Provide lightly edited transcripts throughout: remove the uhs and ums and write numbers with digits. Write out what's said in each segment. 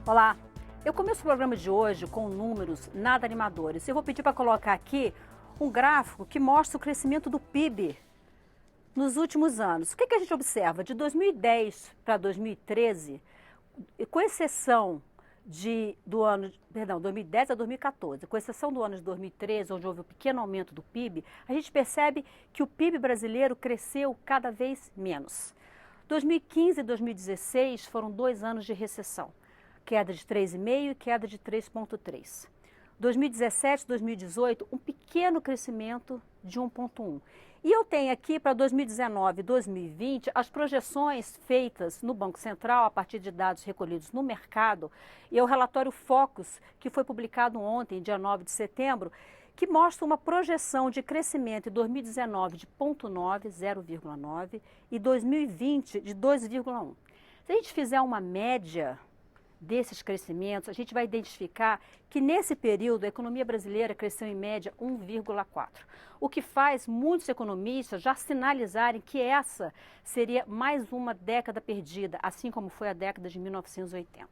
Olá, eu começo o programa de hoje com números nada animadores. Eu vou pedir para colocar aqui um gráfico que mostra o crescimento do PIB nos últimos anos. O que a gente observa? De 2010 para 2013, com exceção do ano, perdão, 2010 a 2014, com exceção do ano de 2013, onde houve um pequeno aumento do PIB, a gente percebe que o PIB brasileiro cresceu cada vez menos. 2015 e 2016 foram 2 anos de recessão, queda de 3,5% e queda de 3,3%. 2017 e 2018, um pequeno crescimento de 1,1%. E eu tenho aqui para 2019 e 2020 as projeções feitas no Banco Central a partir de dados recolhidos no mercado e é o relatório Focus, que foi publicado ontem, dia 9 de setembro, que mostra uma projeção de crescimento em 2019 de 0,9%, 0,9%, e 2020 de 2,1%. Se a gente fizer uma média desses crescimentos, a gente vai identificar que nesse período a economia brasileira cresceu em média 1,4%, o que faz muitos economistas já sinalizarem que essa seria mais uma década perdida, assim como foi a década de 1980.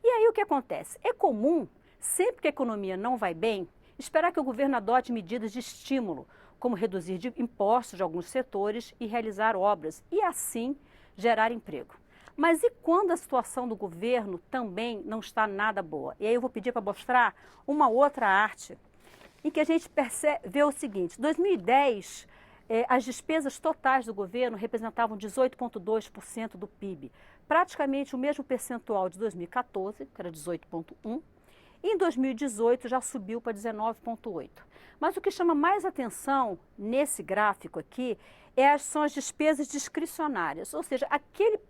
E aí o que acontece? É comum, sempre que a economia não vai bem, esperar que o governo adote medidas de estímulo, como reduzir impostos de alguns setores e realizar obras, e assim gerar emprego. Mas e quando a situação do governo também não está nada boa? E aí eu vou pedir para mostrar uma outra arte em que a gente vê o seguinte: em 2010, as despesas totais do governo representavam 18,2% do PIB, praticamente o mesmo percentual de 2014, que era 18,1%, e em 2018 já subiu para 19,8%. Mas o que chama mais atenção nesse gráfico aqui são as despesas discricionárias, ou seja, aquele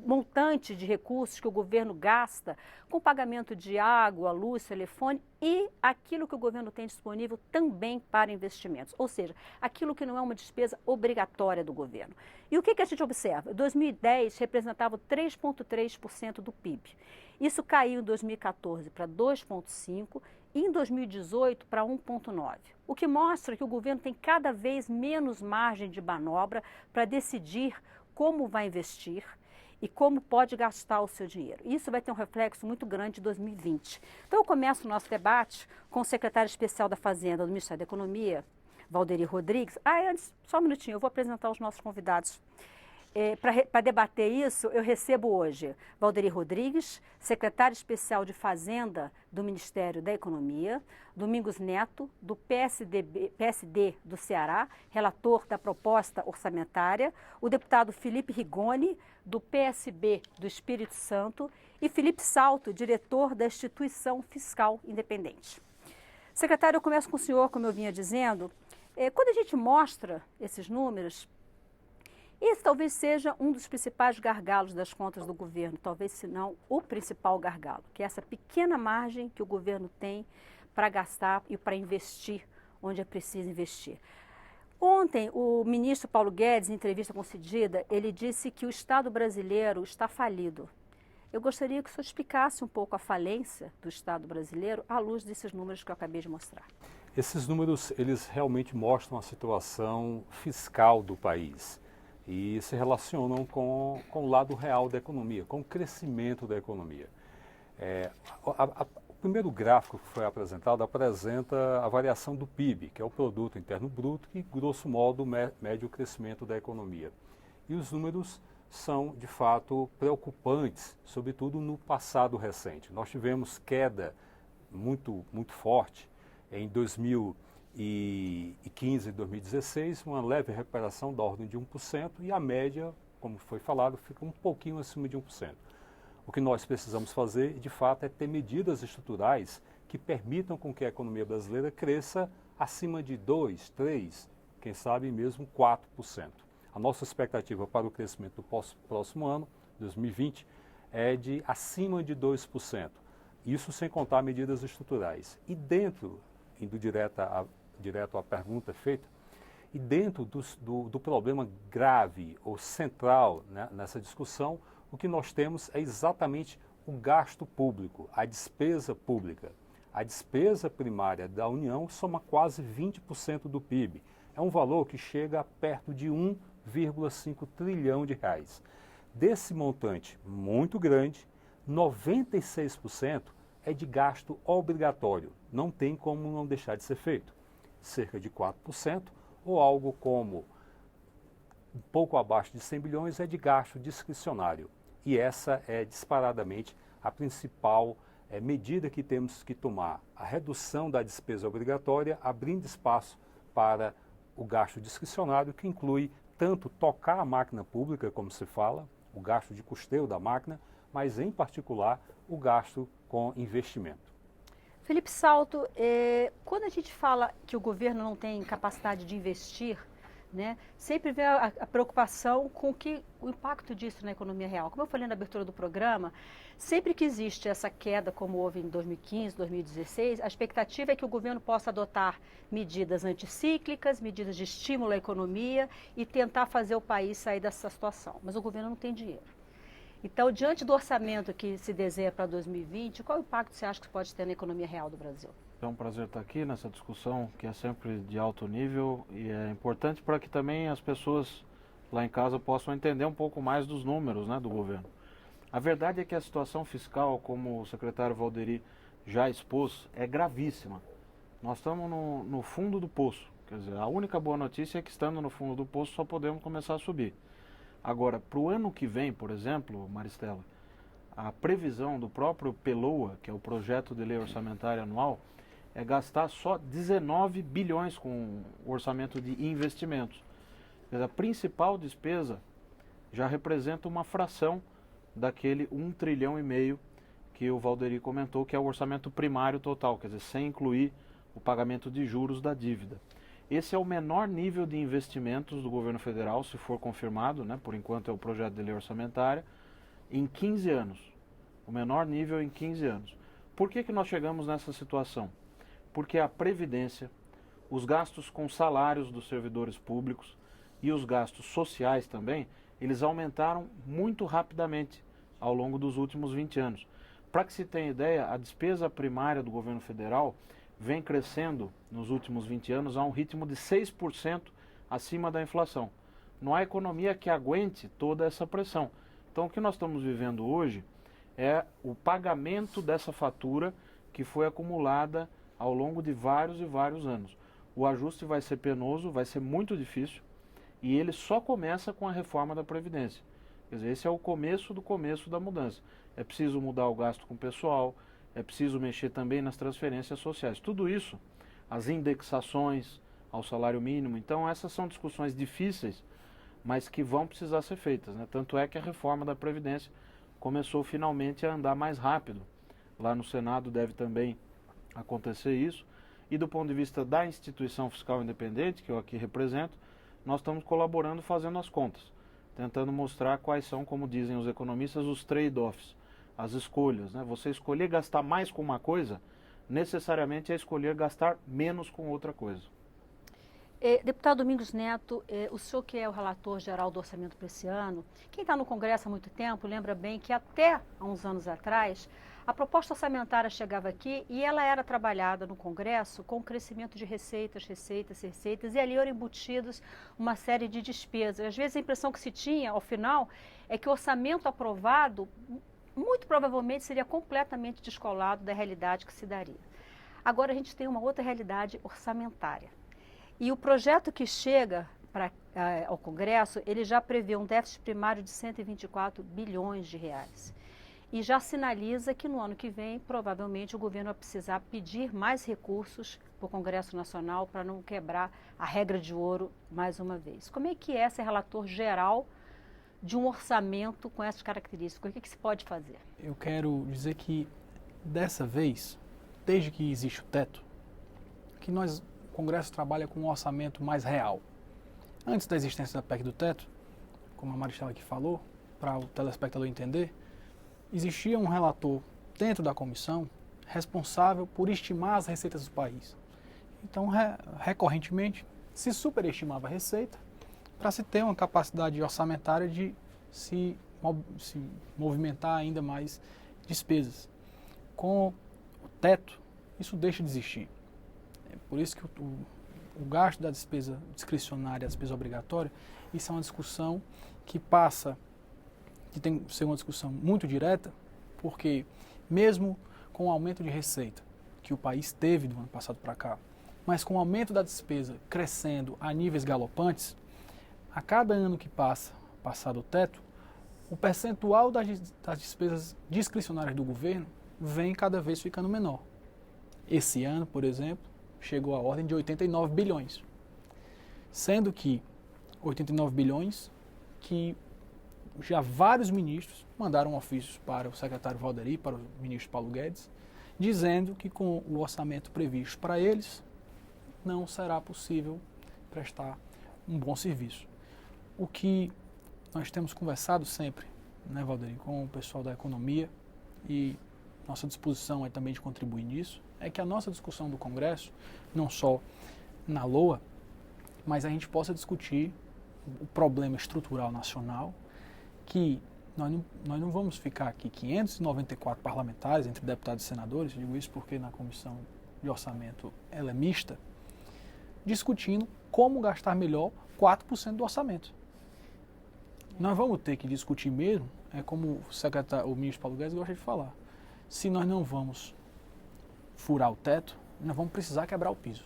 montante de recursos que o governo gasta com pagamento de água, luz, telefone e aquilo que o governo tem disponível também para investimentos, ou seja, aquilo que não é uma despesa obrigatória do governo. E o que a gente observa? 2010 representava 3,3% do PIB. Isso caiu em 2014 para 2,5% e em 2018 para 1,9%, o que mostra que o governo tem cada vez menos margem de manobra para decidir como vai investir e como pode gastar o seu dinheiro. Isso vai ter um reflexo muito grande em 2020. Então eu começo o nosso debate com o secretário especial da Fazenda do Ministério da Economia, Valderi Rodrigues. Antes, só um minutinho, eu vou apresentar os nossos convidados. Para debater isso, eu recebo hoje Valderi Rodrigues, secretário especial de Fazenda do Ministério da Economia, Domingos Neto, do PSD do Ceará, relator da proposta orçamentária, o deputado Felipe Rigoni, do PSB do Espírito Santo, e Felipe Salto, diretor da Instituição Fiscal Independente. Secretário, eu começo com o senhor, como eu vinha dizendo. Quando a gente mostra esses números, esse talvez seja um dos principais gargalos das contas do governo, talvez se não o principal gargalo, que é essa pequena margem que o governo tem para gastar e para investir onde é preciso investir. Ontem, o ministro Paulo Guedes, em entrevista concedida, ele disse que o Estado brasileiro está falido. Eu gostaria que o senhor explicasse um pouco a falência do Estado brasileiro à luz desses números que eu acabei de mostrar. Esses números, eles realmente mostram a situação fiscal do país e se relacionam com o lado real da economia, com o crescimento da economia. O primeiro gráfico que foi apresentado apresenta a variação do PIB, que é o Produto Interno Bruto, que, grosso modo, mede o crescimento da economia. E os números são, de fato, preocupantes, sobretudo no passado recente. Nós tivemos queda muito forte em 2015 e 2016, uma leve recuperação da ordem de 1%, e a média, como foi falado, fica um pouquinho acima de 1%. O que nós precisamos fazer, de fato, é ter medidas estruturais que permitam com que a economia brasileira cresça acima de 2%, 3%, quem sabe mesmo 4%. A nossa expectativa para o crescimento do próximo ano, 2020, é de acima de 2%. Isso sem contar medidas estruturais. E dentro, indo direto à pergunta feita, e dentro do problema grave ou central, né, nessa discussão, o que nós temos é exatamente o gasto público, a despesa pública. A despesa primária da União soma quase 20% do PIB. É um valor que chega a perto de 1,5 trilhão de reais. Desse montante muito grande, 96% é de gasto obrigatório, não tem como não deixar de ser feito. Cerca de 4%, ou algo como um pouco abaixo de 100 bilhões, é de gasto discricionário. E essa é disparadamente a principal medida que temos que tomar, a redução da despesa obrigatória, abrindo espaço para o gasto discricionário, que inclui tanto tocar a máquina pública, como se fala, o gasto de custeio da máquina, mas em particular o gasto com investimento. Felipe Salto, quando a gente fala que o governo não tem capacidade de investir, né, sempre vem a preocupação com o impacto disso na economia real. Como eu falei na abertura do programa, sempre que existe essa queda, como houve em 2015, 2016, a expectativa é que o governo possa adotar medidas anticíclicas, medidas de estímulo à economia e tentar fazer o país sair dessa situação. Mas o governo não tem dinheiro. Então, diante do orçamento que se desenha para 2020, qual o impacto você acha que pode ter na economia real do Brasil? É um prazer estar aqui nessa discussão que é sempre de alto nível e é importante para que também as pessoas lá em casa possam entender um pouco mais dos números, né, do governo. A verdade é que a situação fiscal, como o secretário Valderi já expôs, é gravíssima. Nós estamos no fundo do poço. Quer dizer, a única boa notícia é que estando no fundo do poço só podemos começar a subir. Agora, para o ano que vem, por exemplo, Maristela, a previsão do próprio PELOA, que é o Projeto de Lei Orçamentária Anual, é gastar só 19 bilhões com o orçamento de investimentos. A principal despesa já representa uma fração daquele 1,5 trilhão que o Valderi comentou, que é o orçamento primário total, quer dizer, sem incluir o pagamento de juros da dívida. Esse é o menor nível de investimentos do governo federal, se for confirmado, né, por enquanto é o projeto de lei orçamentária, em 15 anos. O menor nível em 15 anos. Por que nós chegamos nessa situação? Porque a Previdência, os gastos com salários dos servidores públicos e os gastos sociais também, eles aumentaram muito rapidamente ao longo dos últimos 20 anos. Para que se tenha ideia, a despesa primária do governo federal vem crescendo nos últimos 20 anos a um ritmo de 6% acima da inflação. Não há economia que aguente toda essa pressão. Então o que nós estamos vivendo hoje é o pagamento dessa fatura que foi acumulada ao longo de vários e vários anos. O ajuste vai ser penoso, vai ser muito difícil e ele só começa com a reforma da Previdência. Quer dizer, esse é o começo do começo da mudança. É preciso mudar o gasto com o pessoal, é preciso mexer também nas transferências sociais. Tudo isso, as indexações ao salário mínimo. Então essas são discussões difíceis, mas que vão precisar ser feitas, né? Tanto é que a reforma da Previdência começou finalmente a andar mais rápido. Lá no Senado deve também acontecer isso. E do ponto de vista da instituição fiscal independente, que eu aqui represento, nós estamos colaborando fazendo as contas, tentando mostrar quais são, como dizem os economistas, os trade-offs, as escolhas, né? Você escolher gastar mais com uma coisa, necessariamente é escolher gastar menos com outra coisa. Deputado Domingos Neto, o senhor que é o relator geral do orçamento para esse ano, quem está no Congresso há muito tempo lembra bem que até há uns anos atrás, a proposta orçamentária chegava aqui e ela era trabalhada no Congresso com o crescimento de receitas, e ali eram embutidos uma série de despesas. Às vezes a impressão que se tinha, ao final, é que o orçamento aprovado muito provavelmente seria completamente descolado da realidade que se daria. Agora a gente tem uma outra realidade orçamentária. E o projeto que chega ao Congresso, ele já prevê um déficit primário de 124 bilhões de reais. E já sinaliza que no ano que vem, provavelmente, o governo vai precisar pedir mais recursos para o Congresso Nacional para não quebrar a regra de ouro mais uma vez. Como é que é ser relator geral de um orçamento com essas características? O que se pode fazer? Eu quero dizer que, dessa vez, desde que existe o teto, que o Congresso trabalha com um orçamento mais real. Antes da existência da PEC do teto, como a Maristela aqui falou, para o telespectador entender, existia um relator dentro da comissão responsável por estimar as receitas do país. Então, recorrentemente, se superestimava a receita para se ter uma capacidade orçamentária de se movimentar ainda mais despesas. Com o teto, isso deixa de existir. É por isso que o gasto da despesa discricionária, a despesa obrigatória, isso é uma discussão que tem que ser uma discussão muito direta porque mesmo com o aumento de receita que o país teve do ano passado para cá, mas com o aumento da despesa crescendo a níveis galopantes, a cada ano que passa, passado o teto, o percentual das despesas discricionárias do governo vem cada vez ficando menor. Esse ano, por exemplo, chegou à ordem de 89 bilhões. Sendo que 89 bilhões que já vários ministros mandaram ofícios para o secretário Valderi, para o ministro Paulo Guedes, dizendo que com o orçamento previsto para eles, não será possível prestar um bom serviço. O que nós temos conversado sempre, né, Valderi, com o pessoal da economia, e nossa disposição é também de contribuir nisso, é que a nossa discussão do Congresso, não só na LOA, mas a gente possa discutir o problema estrutural nacional, que nós não vamos ficar aqui 594 parlamentares, entre deputados e senadores, digo isso porque na comissão de orçamento ela é mista, discutindo como gastar melhor 4% do orçamento. Nós vamos ter que discutir mesmo, como o ministro Paulo Guedes gosta de falar, se nós não vamos furar o teto, nós vamos precisar quebrar o piso.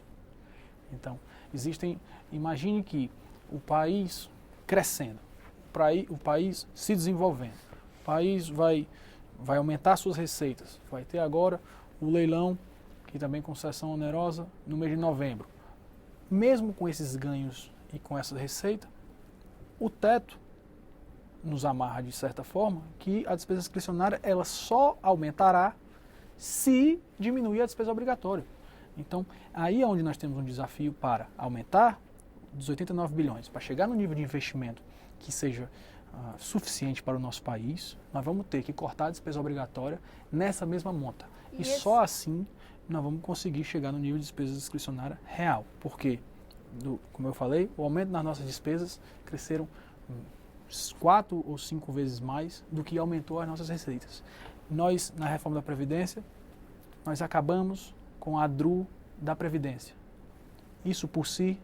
Então, imagine que o país crescendo, o país se desenvolvendo, o país vai aumentar suas receitas, vai ter agora o leilão, que também com sessão onerosa, no mês de novembro. Mesmo com esses ganhos e com essa receita, o teto nos amarra de certa forma que a despesa discricionária ela só aumentará se diminuir a despesa obrigatória. Então, aí é onde nós temos um desafio para aumentar dos 89 bilhões, para chegar no nível de investimento que seja suficiente para o nosso país, nós vamos ter que cortar a despesa obrigatória nessa mesma monta. E só assim nós vamos conseguir chegar no nível de despesa discricionária real. Porque, como eu falei, o aumento das nossas despesas cresceram 4 ou 5 vezes mais do que aumentou as nossas receitas. Nós, na reforma da Previdência, nós acabamos com a DRU da Previdência. Isso por si,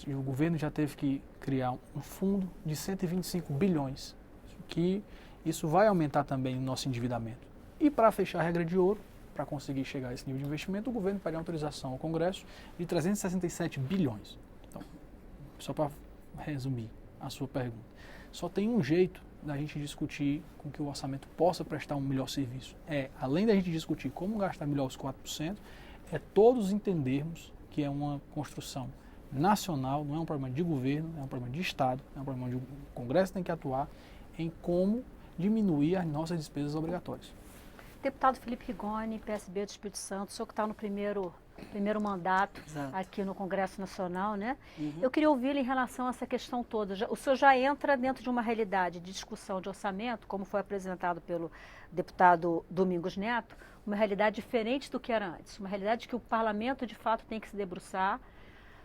o governo já teve que criar um fundo de 125 bilhões, que isso vai aumentar também o nosso endividamento. E para fechar a regra de ouro, para conseguir chegar a esse nível de investimento, o governo pede autorização ao Congresso de 367 bilhões. Então, só para resumir a sua pergunta, só tem um jeito da gente discutir com que o orçamento possa prestar um melhor serviço. Além da gente discutir como gastar melhor os 4%, é todos entendermos que é uma construção nacional, não é um problema de governo, é um problema de Estado, é um problema onde o Congresso tem que atuar em como diminuir as nossas despesas obrigatórias. Deputado Felipe Rigoni, PSB do Espírito Santo, o senhor que está no primeiro mandato aqui no Congresso Nacional, né? Uhum. Eu queria ouvi-lo em relação a essa questão toda. O senhor já entra dentro de uma realidade de discussão de orçamento, como foi apresentado pelo deputado Domingos Neto, uma realidade diferente do que era antes, uma realidade que o parlamento de fato tem que se debruçar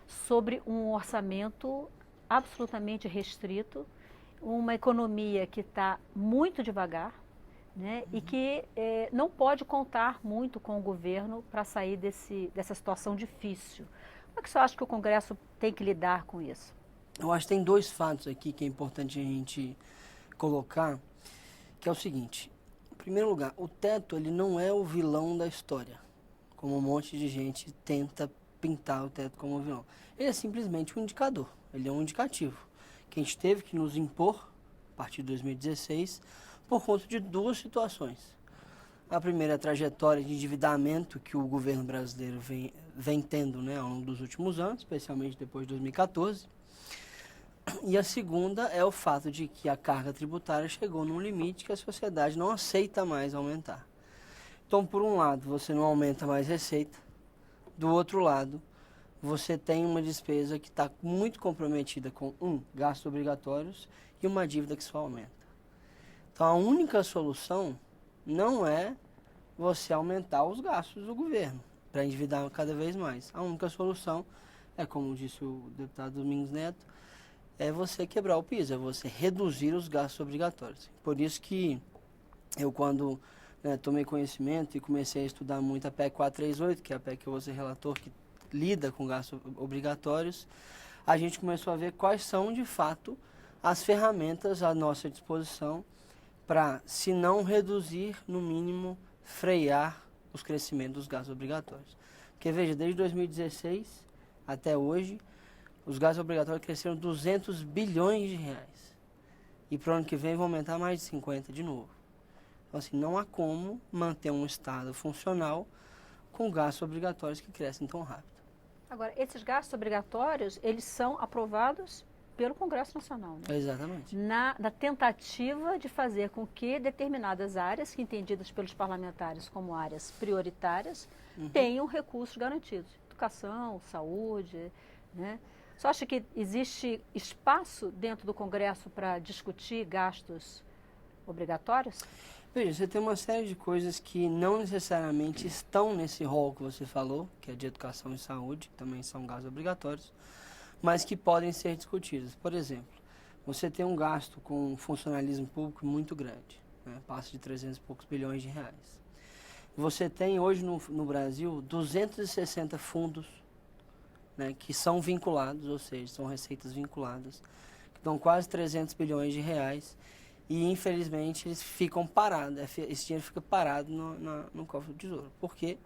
sobre um orçamento absolutamente restrito, uma economia que está muito devagar, né, e que não pode contar muito com o governo para sair dessa situação difícil. Como é que o senhor acha que o Congresso tem que lidar com isso? Eu acho que tem dois fatos aqui que é importante a gente colocar, que é o seguinte. Em primeiro lugar, o teto ele não é o vilão da história, como um monte de gente tenta pintar o teto como um vilão. Ele é simplesmente um indicador, ele é um indicativo, que a gente teve que nos impor, a partir de 2016, por conta de duas situações. A primeira é a trajetória de endividamento que o governo brasileiro vem tendo, né, ao longo dos últimos anos, especialmente depois de 2014. E a segunda é o fato de que a carga tributária chegou num limite que a sociedade não aceita mais aumentar. Então, por um lado, você não aumenta mais receita, do outro lado, você tem uma despesa que está muito comprometida com gastos obrigatórios e uma dívida que só aumenta. Então, a única solução não é você aumentar os gastos do governo para endividar cada vez mais. A única solução é, como disse o deputado Domingos Neto, é você quebrar o piso, é você reduzir os gastos obrigatórios. Por isso que eu, quando tomei conhecimento e comecei a estudar muito a PEC 438, que é a PEC que eu vou ser relator, que lida com gastos obrigatórios, a gente começou a ver quais são, de fato, as ferramentas à nossa disposição para, se não reduzir, no mínimo, frear os crescimentos dos gastos obrigatórios. Porque, veja, desde 2016 até hoje, os gastos obrigatórios cresceram 200 bilhões de reais. E para o ano que vem vão aumentar mais de 50 de novo. Então, assim, não há como manter um Estado funcional com gastos obrigatórios que crescem tão rápido. Agora, esses gastos obrigatórios, eles são aprovados pelo Congresso Nacional, né? Exatamente. Na tentativa de fazer com que determinadas áreas, que entendidas pelos parlamentares como áreas prioritárias, tenham recursos garantidos. Educação, saúde, né? Você acha que existe espaço dentro do Congresso para discutir gastos obrigatórios? Veja, você tem uma série de coisas que não necessariamente estão nesse rol que você falou, que é de educação e saúde, que também são gastos obrigatórios, mas que podem ser discutidas. Por exemplo, você tem um gasto com funcionalismo público muito grande, né? Passa de 300 e poucos bilhões de reais. Você tem hoje no Brasil 260 fundos, né, que são vinculados, ou seja, são receitas vinculadas, que dão quase 300 bilhões de reais e, infelizmente, eles ficam parados, esse dinheiro fica parado no cofre do Tesouro. Por quê?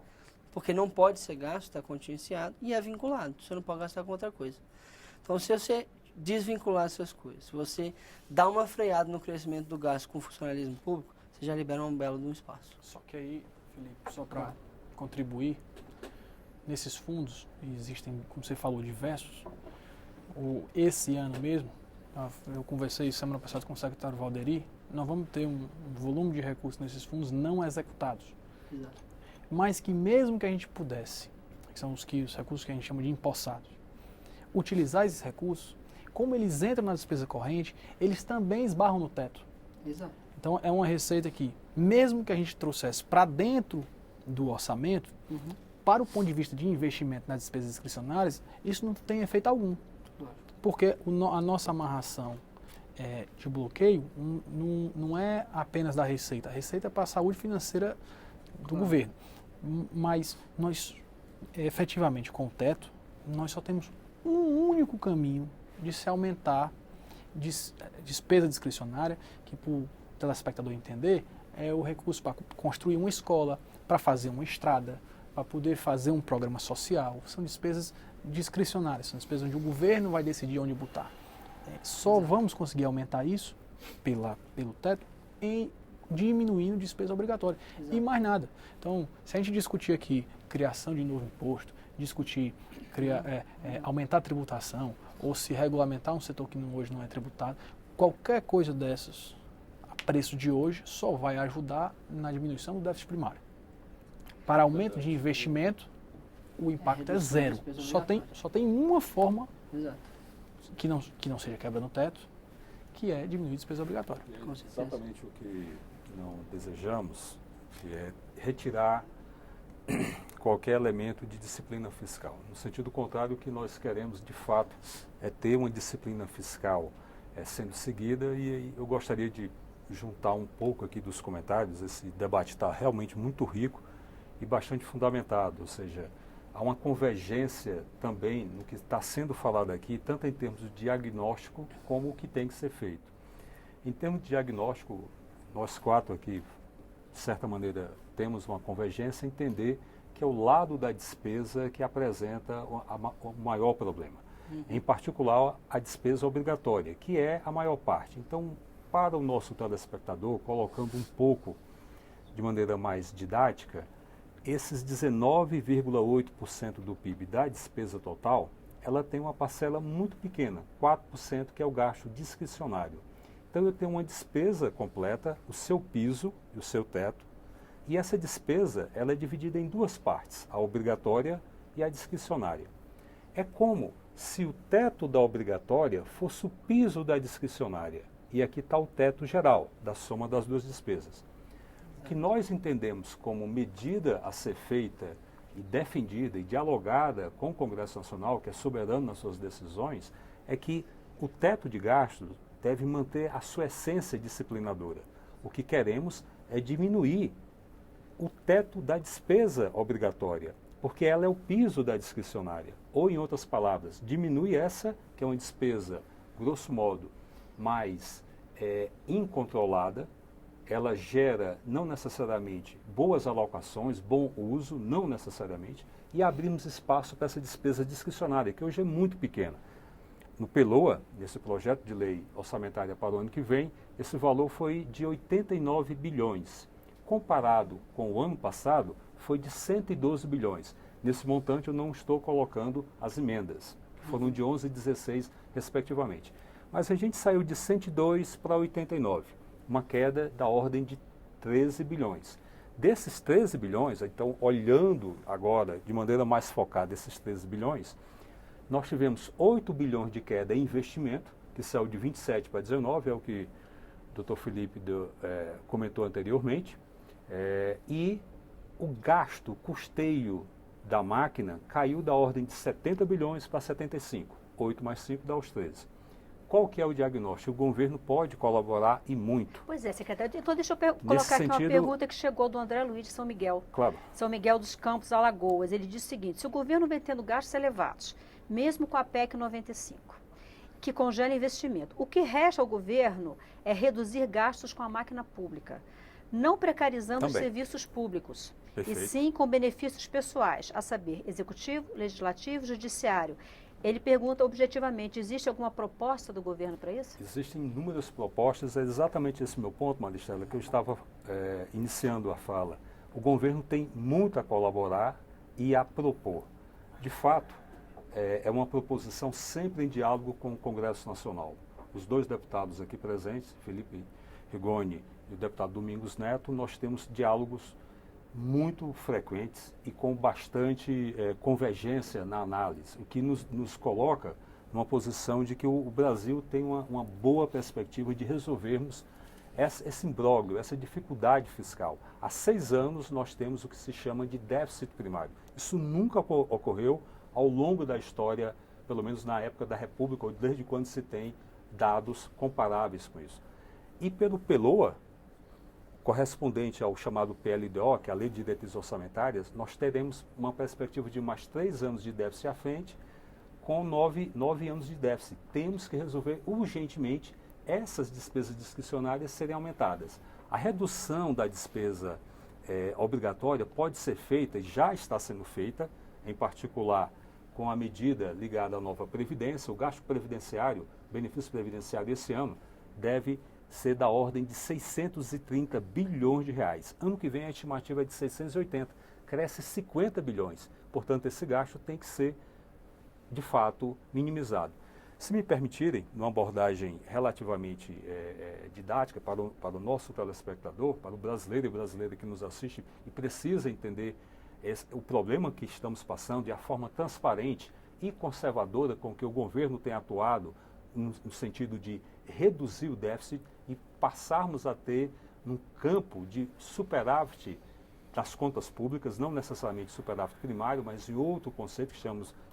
Porque não pode ser gasto, está contingenciado e é vinculado, você não pode gastar com outra coisa. Então, se você desvincular essas coisas, se você dá uma freada no crescimento do gasto com o funcionalismo público, você já libera um belo de um espaço. Só que aí, Felipe, só para contribuir, nesses fundos, existem, como você falou, diversos. Esse ano mesmo, eu conversei semana passada com o secretário Valderi, nós vamos ter um volume de recursos nesses fundos não executados. Exato. Mas que mesmo que a gente pudesse, que são os recursos que a gente chama de empossados, utilizar esses recursos, como eles entram na despesa corrente, eles também esbarram no teto. Exato. Então é uma receita que, mesmo que a gente trouxesse para dentro do orçamento, para o ponto de vista de investimento nas despesas discricionárias, isso não tem efeito algum. Porque a nossa amarração de bloqueio não é apenas da receita. A receita é para a saúde financeira do governo. Mas nós, efetivamente, com o teto, nós só temos um único caminho de se aumentar despesa discricionária, que para o telespectador entender, é o recurso para construir uma escola, para fazer uma estrada, para poder fazer um programa social. São despesas discricionárias, são despesas onde o governo vai decidir onde botar. Só vamos conseguir aumentar isso pelo teto em diminuindo despesa obrigatória. Exato. E mais nada. Então, se a gente discutir aqui criação de novo imposto, discutir aumentar a tributação, ou se regulamentar um setor que hoje não é tributado, qualquer coisa dessas, a preço de hoje, só vai ajudar na diminuição do déficit primário. Para aumento de investimento, o impacto é zero. Só tem uma forma Exato. que não seja quebra no teto, que é diminuir a despesa obrigatória. Com certeza. Exatamente o que não desejamos, que é retirar qualquer elemento de disciplina fiscal. No sentido contrário, o que nós queremos, de fato, é ter uma disciplina fiscal sendo seguida, e eu gostaria de juntar um pouco aqui dos comentários. Esse debate está realmente muito rico e bastante fundamentado, ou seja, há uma convergência também no que está sendo falado aqui, tanto em termos de diagnóstico como o que tem que ser feito. Em termos de diagnóstico, nós quatro aqui, de certa maneira, temos uma convergência em entender que é o lado da despesa que apresenta o maior problema. Em particular, a despesa obrigatória, que é a maior parte. Então, para o nosso telespectador, colocando um pouco de maneira mais didática, esses 19,8% do PIB da despesa total, ela tem uma parcela muito pequena, 4%, que é o gasto discricionário. Então eu tenho uma despesa completa, o seu piso e o seu teto, e essa despesa ela é dividida em duas partes, a obrigatória e a discricionária. É como se o teto da obrigatória fosse o piso da discricionária, e aqui está o teto geral, da soma das duas despesas. O que nós entendemos como medida a ser feita e defendida e dialogada com o Congresso Nacional, que é soberano nas suas decisões, é que o teto de gastos deve manter a sua essência disciplinadora. O que queremos é diminuir o teto da despesa obrigatória, porque ela é o piso da discricionária. Ou, em outras palavras, diminui essa, que é uma despesa, grosso modo, mais incontrolada, ela gera não necessariamente boas alocações, bom uso, não necessariamente, e abrimos espaço para essa despesa discricionária, que hoje é muito pequena. No PELOA, nesse projeto de lei orçamentária para o ano que vem, esse valor foi de 89 bilhões. Comparado com o ano passado, foi de 112 bilhões. Nesse montante eu não estou colocando as emendas, que foram de 11 e 16 respectivamente. Mas a gente saiu de 102 para 89, uma queda da ordem de 13 bilhões. Desses 13 bilhões, então olhando agora de maneira mais focada esses 13 bilhões, nós tivemos 8 bilhões de queda em investimento, que saiu de 27 para 19, é o que o Dr. Felipe comentou anteriormente, e o gasto, o custeio da máquina caiu da ordem de 70 bilhões para 75, 8 mais 5 dá os 13. Qual que é o diagnóstico? O governo pode colaborar e muito. Pois é, secretário. Então, deixa eu colocar aqui uma pergunta que chegou do André Luiz de São Miguel. Claro. São Miguel dos Campos, Alagoas. Ele diz o seguinte: se o governo vem tendo gastos elevados, mesmo com a PEC 95, que congela investimento, o que resta ao governo é reduzir gastos com a máquina pública, não precarizando os serviços públicos, Perfeito. e sim com benefícios pessoais, a saber, executivo, legislativo, judiciário. Ele pergunta objetivamente, existe alguma proposta do governo para isso? Existem inúmeras propostas, é exatamente esse meu ponto, Maristela, que eu estava iniciando a fala. O governo tem muito a colaborar e a propor. De fato, é uma proposição sempre em diálogo com o Congresso Nacional. Os dois deputados aqui presentes, Felipe Rigoni e o deputado Domingos Neto, nós temos diálogos muito frequentes e com bastante convergência na análise, o que nos coloca numa posição de que o Brasil tem uma boa perspectiva de resolvermos esse imbróglio, essa dificuldade fiscal. Há 6 anos nós temos o que se chama de déficit primário. Isso nunca ocorreu ao longo da história, pelo menos na época da República, ou desde quando se tem dados comparáveis com isso. E pelo PELOA, correspondente ao chamado PLDO, que é a Lei de Diretrizes Orçamentárias, nós teremos uma perspectiva de mais 3 anos de déficit à frente, com 9 anos de déficit. Temos que resolver urgentemente essas despesas discricionárias serem aumentadas. A redução da despesa obrigatória pode ser feita, e já está sendo feita, em particular com a medida ligada à nova Previdência. O gasto previdenciário, benefício previdenciário esse ano, deve ser da ordem de 630 bilhões de reais. Ano que vem a estimativa é de 680, cresce 50 bilhões. Portanto, esse gasto tem que ser, de fato, minimizado. Se me permitirem, numa abordagem relativamente didática para o nosso telespectador, para o brasileiro e brasileira que nos assiste e precisa entender o problema que estamos passando e a forma transparente e conservadora com que o governo tem atuado no sentido de reduzir o déficit e passarmos a ter um campo de superávit das contas públicas, não necessariamente superávit primário, mas em outro conceito que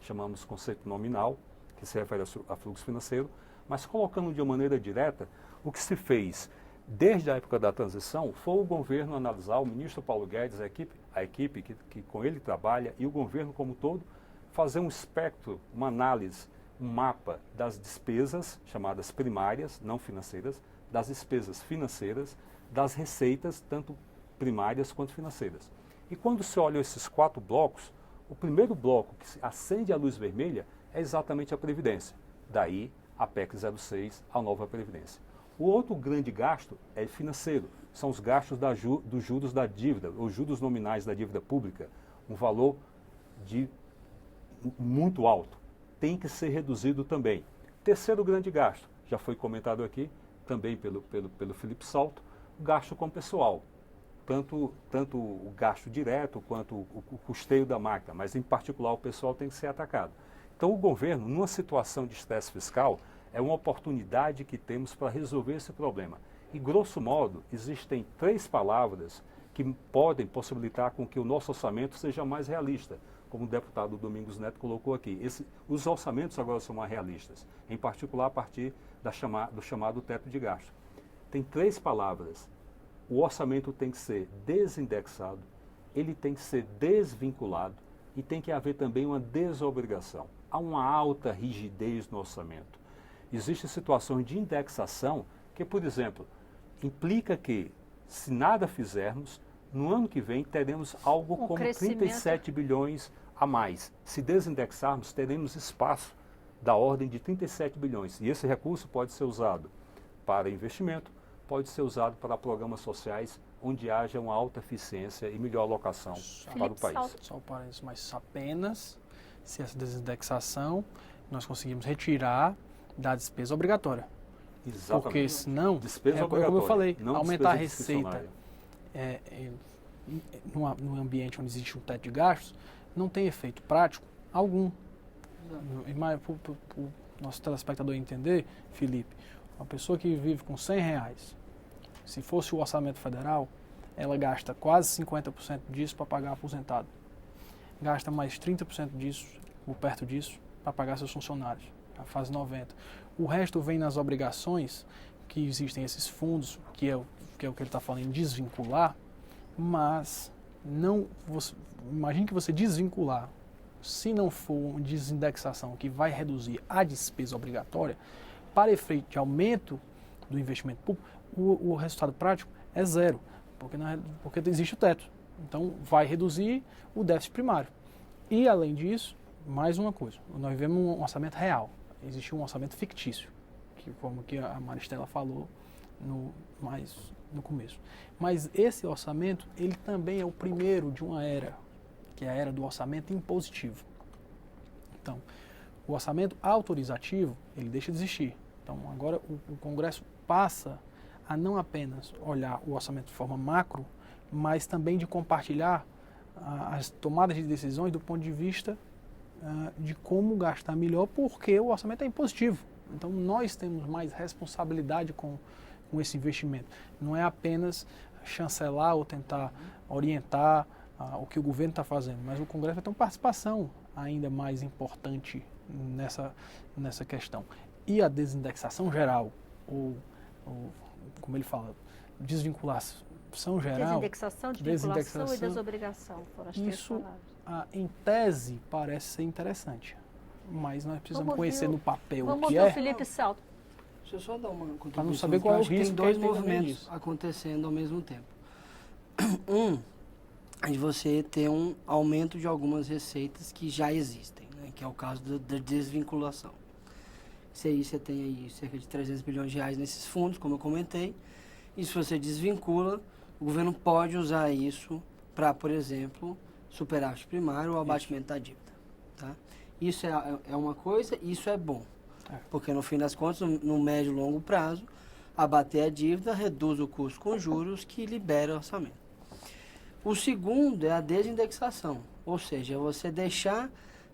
chamamos conceito nominal, que se refere a fluxo financeiro, mas colocando de uma maneira direta, o que se fez desde a época da transição foi o governo analisar, o ministro Paulo Guedes, a equipe que com ele trabalha e o governo como um todo, fazer um espectro, uma análise, um mapa das despesas chamadas primárias, não financeiras, das despesas financeiras, das receitas, tanto primárias quanto financeiras. E quando se olha esses 4 blocos, o primeiro bloco que acende a luz vermelha é exatamente a Previdência. Daí a PEC 06, a nova Previdência. O outro grande gasto é financeiro, são os gastos dos juros da dívida, os juros nominais da dívida pública, um valor muito alto. Tem que ser reduzido também. Terceiro grande gasto, já foi comentado aqui, também pelo Felipe Salto, o gasto com pessoal. Tanto o gasto direto quanto o custeio da máquina, mas em particular o pessoal tem que ser atacado. Então o governo, numa situação de estresse fiscal, é uma oportunidade que temos para resolver esse problema. E grosso modo, existem 3 palavras que podem possibilitar com que o nosso orçamento seja mais realista, como o deputado Domingos Neto colocou aqui. Os orçamentos agora são mais realistas, em particular a partir do chamado teto de gasto. Tem 3 palavras. O orçamento tem que ser desindexado, ele tem que ser desvinculado e tem que haver também uma desobrigação. Há uma alta rigidez no orçamento. Existem situações de indexação que, por exemplo, implica que Se nada fizermos, no ano que vem teremos algo como crescimento. 37 bilhões a mais. Se desindexarmos, teremos espaço da ordem de 37 bilhões. E esse recurso pode ser usado para investimento, pode ser usado para programas sociais onde haja uma alta eficiência e melhor alocação para o país. Só um parênteses, mas apenas se essa desindexação nós conseguimos retirar da despesa obrigatória. Exatamente. Porque senão, Despesa como obrigatória, eu falei, não aumentar a despesa receita discricionária. num ambiente onde existe um teto de gastos, não tem efeito prático algum. Para o nosso telespectador entender, Felipe, uma pessoa que vive com R$100, se fosse o orçamento federal, ela gasta quase 50% disso para pagar aposentado. Gasta mais 30% disso, ou perto disso, para pagar seus funcionários. A fase 90%. O resto vem nas obrigações, que existem esses fundos, que é o que ele está falando em desvincular, mas não, imagine que você desvincular, se não for uma desindexação que vai reduzir a despesa obrigatória, para efeito de aumento do investimento público, o resultado prático é zero, porque existe o teto. Então, vai reduzir o déficit primário. E, além disso, mais uma coisa, nós vivemos um orçamento real, existe um orçamento fictício, como que a Maristela falou mais no começo. Mas esse orçamento, ele também é o primeiro de uma era, que é a era do orçamento impositivo. Então, o orçamento autorizativo, ele deixa de existir. Então, agora o Congresso passa a não apenas olhar o orçamento de forma macro, mas também de compartilhar as tomadas de decisões do ponto de vista de como gastar melhor, porque o orçamento é impositivo. Então, nós temos mais responsabilidade com esse investimento. Não é apenas chancelar ou tentar orientar o que o governo está fazendo, mas o Congresso vai ter uma participação ainda mais importante nessa questão. E a desindexação geral, ou como ele fala, desvinculação geral... Desindexação, desvinculação e desobrigação foram as três isso, palavras. em tese, parece ser interessante. Mas nós precisamos conhecer no papel o Vamos que ouvir é. o Felipe Salto. Deixa eu só dar uma contribuição. Para não saber qual é o Eu acho que risco tem dois que ele tem também movimentos disso. acontecendo ao mesmo tempo. Um é de você ter um aumento de algumas receitas que já existem, né? Que é o caso da desvinculação. Isso aí, você tem aí cerca de 300 bilhões de reais nesses fundos, como eu comentei. E se você desvincula, o governo pode usar isso para, por exemplo, superávit primário ou abatimento da dívida. Tá? Isso é uma coisa, isso é bom. Porque no fim das contas, no médio e longo prazo, abater a dívida reduz o custo com juros que libera o orçamento. O segundo é a desindexação, ou seja, você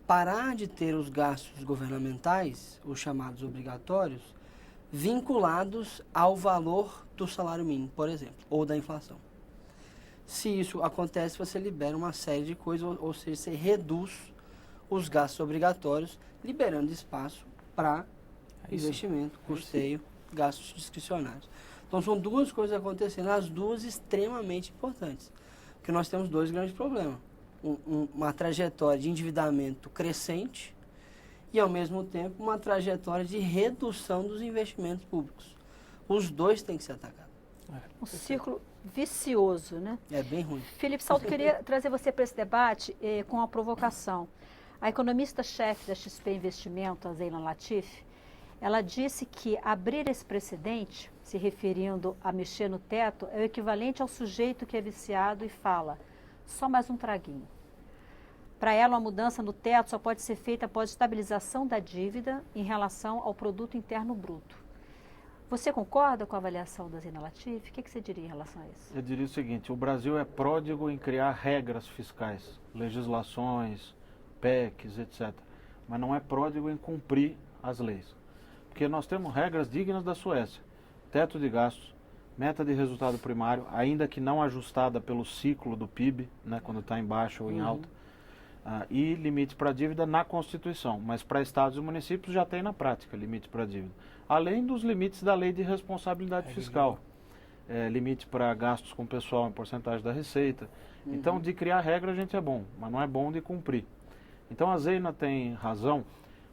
parar de ter os gastos governamentais, os chamados obrigatórios, vinculados ao valor do salário mínimo, por exemplo, ou da inflação. Se isso acontece, você libera uma série de coisas, ou seja, você reduz os gastos obrigatórios, liberando espaço para investimento, custeio, gastos discricionários. Então, são duas coisas acontecendo, as duas extremamente importantes. Porque nós temos dois grandes problemas. Uma trajetória de endividamento crescente e, ao mesmo tempo, uma trajetória de redução dos investimentos públicos. Os dois têm que ser atacados. Um círculo vicioso, né? É bem ruim. Felipe Salto, queria trazer você para esse debate com uma provocação. A economista-chefe da XP Investimento, a Zeina Latif, ela disse que abrir esse precedente, se referindo a mexer no teto, é o equivalente ao sujeito que é viciado e fala, só mais um traguinho. Para ela, uma mudança no teto só pode ser feita após estabilização da dívida em relação ao produto interno bruto. Você concorda com a avaliação da Zeina Latif? O que você diria em relação a isso? Eu diria o seguinte, o Brasil é pródigo em criar regras fiscais, legislações, PECs, etc. Mas não é pródigo em cumprir as leis. Porque nós temos regras dignas da Suécia. Teto de gastos, meta de resultado primário, ainda que não ajustada pelo ciclo do PIB, né, quando está em baixo ou em alta, e limite para a dívida na Constituição. Mas para estados e municípios já tem na prática limite para a dívida. Além dos limites da lei de responsabilidade fiscal. Limite para gastos com pessoal em porcentagem da receita. Então, de criar regra a gente é bom, mas não é bom de cumprir. Então, a Zeina tem razão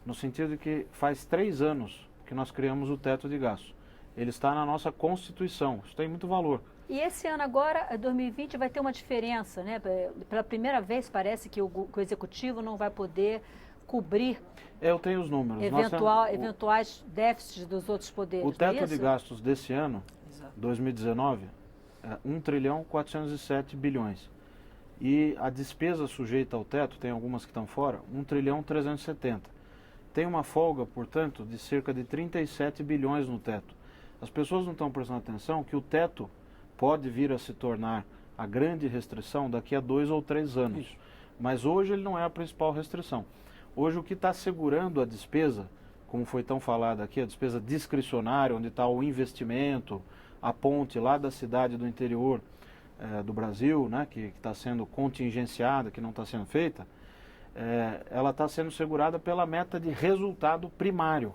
no sentido de que faz 3 anos que nós criamos o teto de gastos. Ele está na nossa Constituição, isso tem muito valor. E esse ano agora, 2020, vai ter uma diferença, né? Pela primeira vez parece que o Executivo não vai poder cobrir Eu tenho os números. eventuais déficits dos outros poderes. O teto não é de isso? gastos desse ano, Exato. 2019, é 1 trilhão 407 bilhões. E a despesa sujeita ao teto, tem algumas que estão fora, 1 trilhão 370. Tem uma folga, portanto, de cerca de 37 bilhões no teto. As pessoas não estão prestando atenção que o teto pode vir a se tornar a grande restrição daqui a 2 ou 3 anos. Isso. Mas hoje ele não é a principal restrição. Hoje o que está segurando a despesa, como foi tão falado aqui, a despesa discricionária, onde está o investimento, a ponte lá da cidade do interior do Brasil, né, que está sendo contingenciada, que não está sendo feita, ela está sendo segurada pela meta de resultado primário,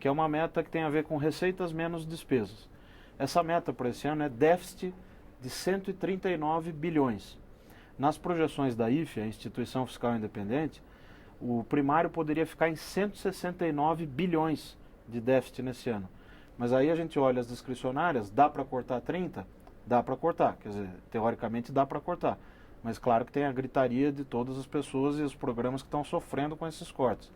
que é uma meta que tem a ver com receitas menos despesas. Essa meta para esse ano é déficit de 139 bilhões. Nas projeções da IFE, a Instituição Fiscal Independente, o primário poderia ficar em 169 bilhões de déficit nesse ano. Mas aí a gente olha as discricionárias, dá para cortar 30? Dá para cortar, quer dizer, teoricamente dá para cortar. Mas claro que tem a gritaria de todas as pessoas e os programas que estão sofrendo com esses cortes.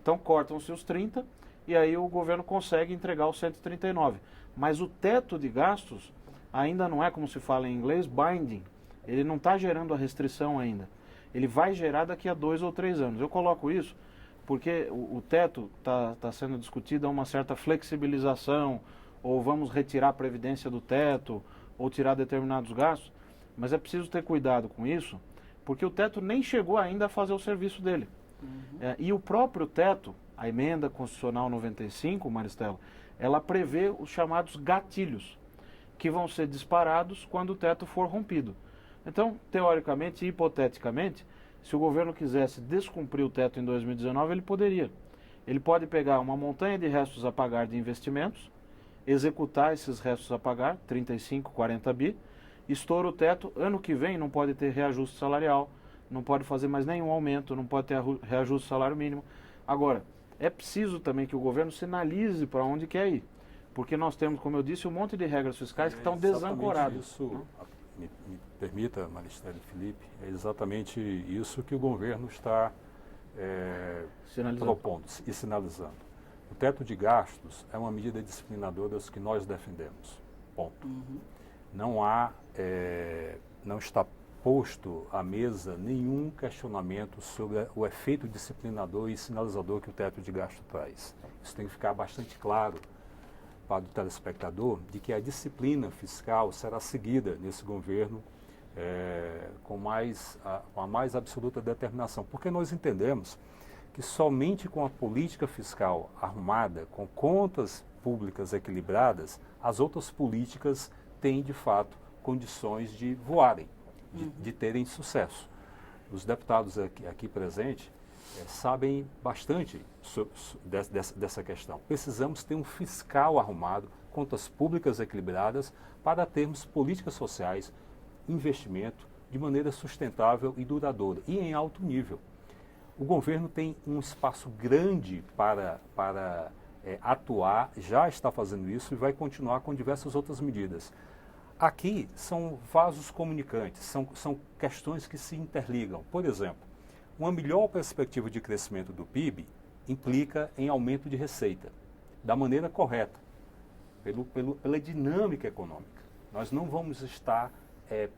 Então cortam-se os 30 e aí o governo consegue entregar os 139. Mas o teto de gastos ainda não é, como se fala em inglês, binding. Ele não está gerando a restrição ainda. Ele vai gerar daqui a 2 ou 3 anos. Eu coloco isso porque o teto está sendo discutido a uma certa flexibilização, ou vamos retirar a previdência do teto, ou tirar determinados gastos. Mas é preciso ter cuidado com isso, porque o teto nem chegou ainda a fazer o serviço dele. E o próprio teto, a emenda constitucional 95, Maristela, ela prevê os chamados gatilhos, que vão ser disparados quando o teto for rompido. Então, teoricamente e hipoteticamente, se o governo quisesse descumprir o teto em 2019, ele poderia. Ele pode pegar uma montanha de restos a pagar de investimentos, executar esses restos a pagar, 35, 40 bi, estoura o teto, ano que vem não pode ter reajuste salarial, não pode fazer mais nenhum aumento, não pode ter reajuste salário mínimo. Agora, é preciso também que o governo sinalize para onde quer ir, porque nós temos, como eu disse, um monte de regras fiscais que estão desancoradas. Isso, me permita, Maristela e Felipe, é exatamente isso que o governo está propondo e sinalizando. O teto de gastos é uma medida disciplinadora que nós defendemos. Ponto. Não está posto à mesa nenhum questionamento sobre o efeito disciplinador e sinalizador que o teto de gasto traz. Isso tem que ficar bastante claro para o telespectador de que a disciplina fiscal será seguida nesse governo com a mais absoluta determinação, porque nós entendemos que somente com a política fiscal arrumada, com contas públicas equilibradas, as outras políticas têm de fato condições de voarem, de terem sucesso. Os deputados aqui presentes sabem bastante dessa questão. Precisamos ter um fiscal arrumado, contas públicas equilibradas, para termos políticas sociais, investimento de maneira sustentável e duradoura e em alto nível. O governo tem um espaço grande para atuar, já está fazendo isso e vai continuar com diversas outras medidas. Aqui são vasos comunicantes, são questões que se interligam. Por exemplo, uma melhor perspectiva de crescimento do PIB implica em aumento de receita, da maneira correta, pela dinâmica econômica. Nós não vamos estar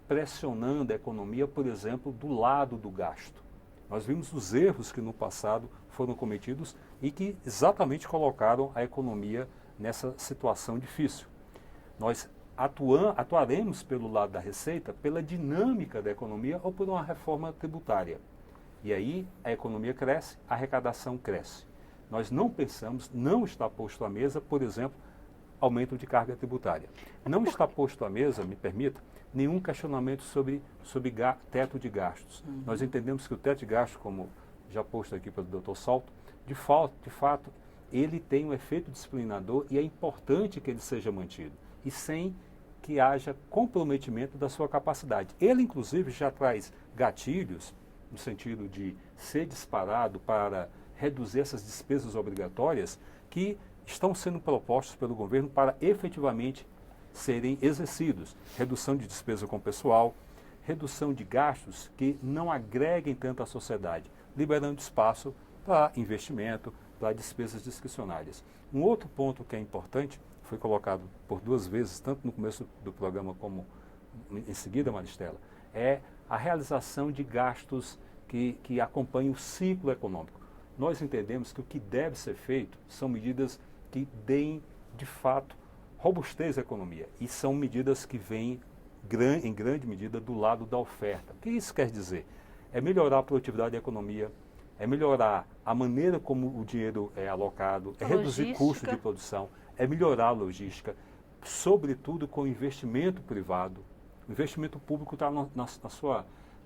pressionando a economia, por exemplo, do lado do gasto. Nós vimos os erros que no passado foram cometidos e que exatamente colocaram a economia nessa situação difícil. Nós atuaremos pelo lado da receita, pela dinâmica da economia ou por uma reforma tributária. E aí a economia cresce, a arrecadação cresce. Nós não pensamos, não está posto à mesa, por exemplo, aumento de carga tributária. Não está posto à mesa, me permita, nenhum questionamento sobre teto de gastos. Nós entendemos que o teto de gastos, como já posto aqui pelo Dr. Salto, de fato, ele tem um efeito disciplinador e é importante que ele seja mantido. E sem que haja comprometimento da sua capacidade. Ele, inclusive, já traz gatilhos, no sentido de ser disparado para reduzir essas despesas obrigatórias, que estão sendo propostos pelo governo para efetivamente serem exercidos. Redução de despesa com pessoal, redução de gastos que não agreguem tanto à sociedade, liberando espaço para investimento, para despesas discricionárias. Um outro ponto que é importante, foi colocado por 2 vezes, tanto no começo do programa como em seguida, Maristela, é a realização de gastos que acompanham o ciclo econômico. Nós entendemos que o que deve ser feito são medidas que deem, de fato, robustez à economia. E são medidas que vêm, em grande medida, do lado da oferta. O que isso quer dizer? É melhorar a produtividade da economia, é melhorar a maneira como o dinheiro é alocado, é reduzir custos de produção, é melhorar a logística, sobretudo com o investimento privado. O investimento público está no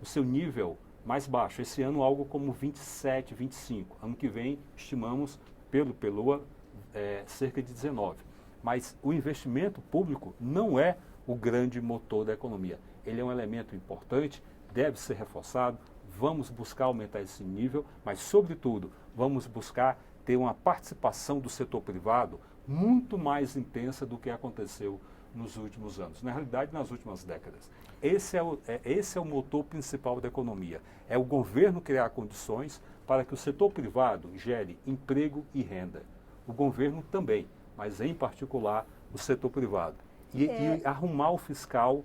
seu nível mais baixo. Esse ano algo como 27, 25. Ano que vem estimamos, pelo PELOA, cerca de 19. Mas o investimento público não é o grande motor da economia. Ele é um elemento importante, deve ser reforçado, vamos buscar aumentar esse nível, mas, sobretudo, vamos buscar ter uma participação do setor privado muito mais intensa do que aconteceu nos últimos anos, na realidade, nas últimas décadas. Esse é o motor principal da economia. É o governo criar condições para que o setor privado gere emprego e renda. O governo também, mas em particular o setor privado. E arrumar o fiscal,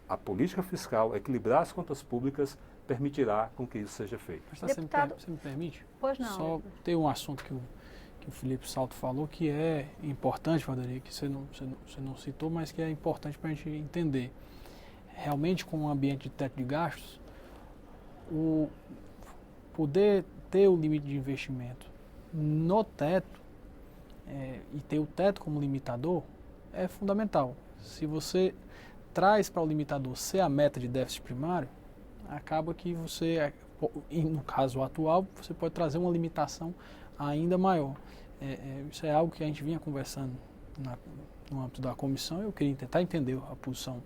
a política fiscal, equilibrar as contas públicas, permitirá com que isso seja feito. Deputado, você me permite? Pois não. Só tem um assunto que o Felipe Salto falou que é importante, Valderi, que você não citou, mas que é importante para a gente entender. Realmente, com um ambiente de teto de gastos, o poder ter o limite de investimento no teto e ter o teto como limitador é fundamental. Se você traz para o limitador ser a meta de déficit primário, acaba que você, no caso atual, você pode trazer uma limitação ainda maior. Isso é algo que a gente vinha conversando no âmbito da comissão. Eu queria tentar entender a posição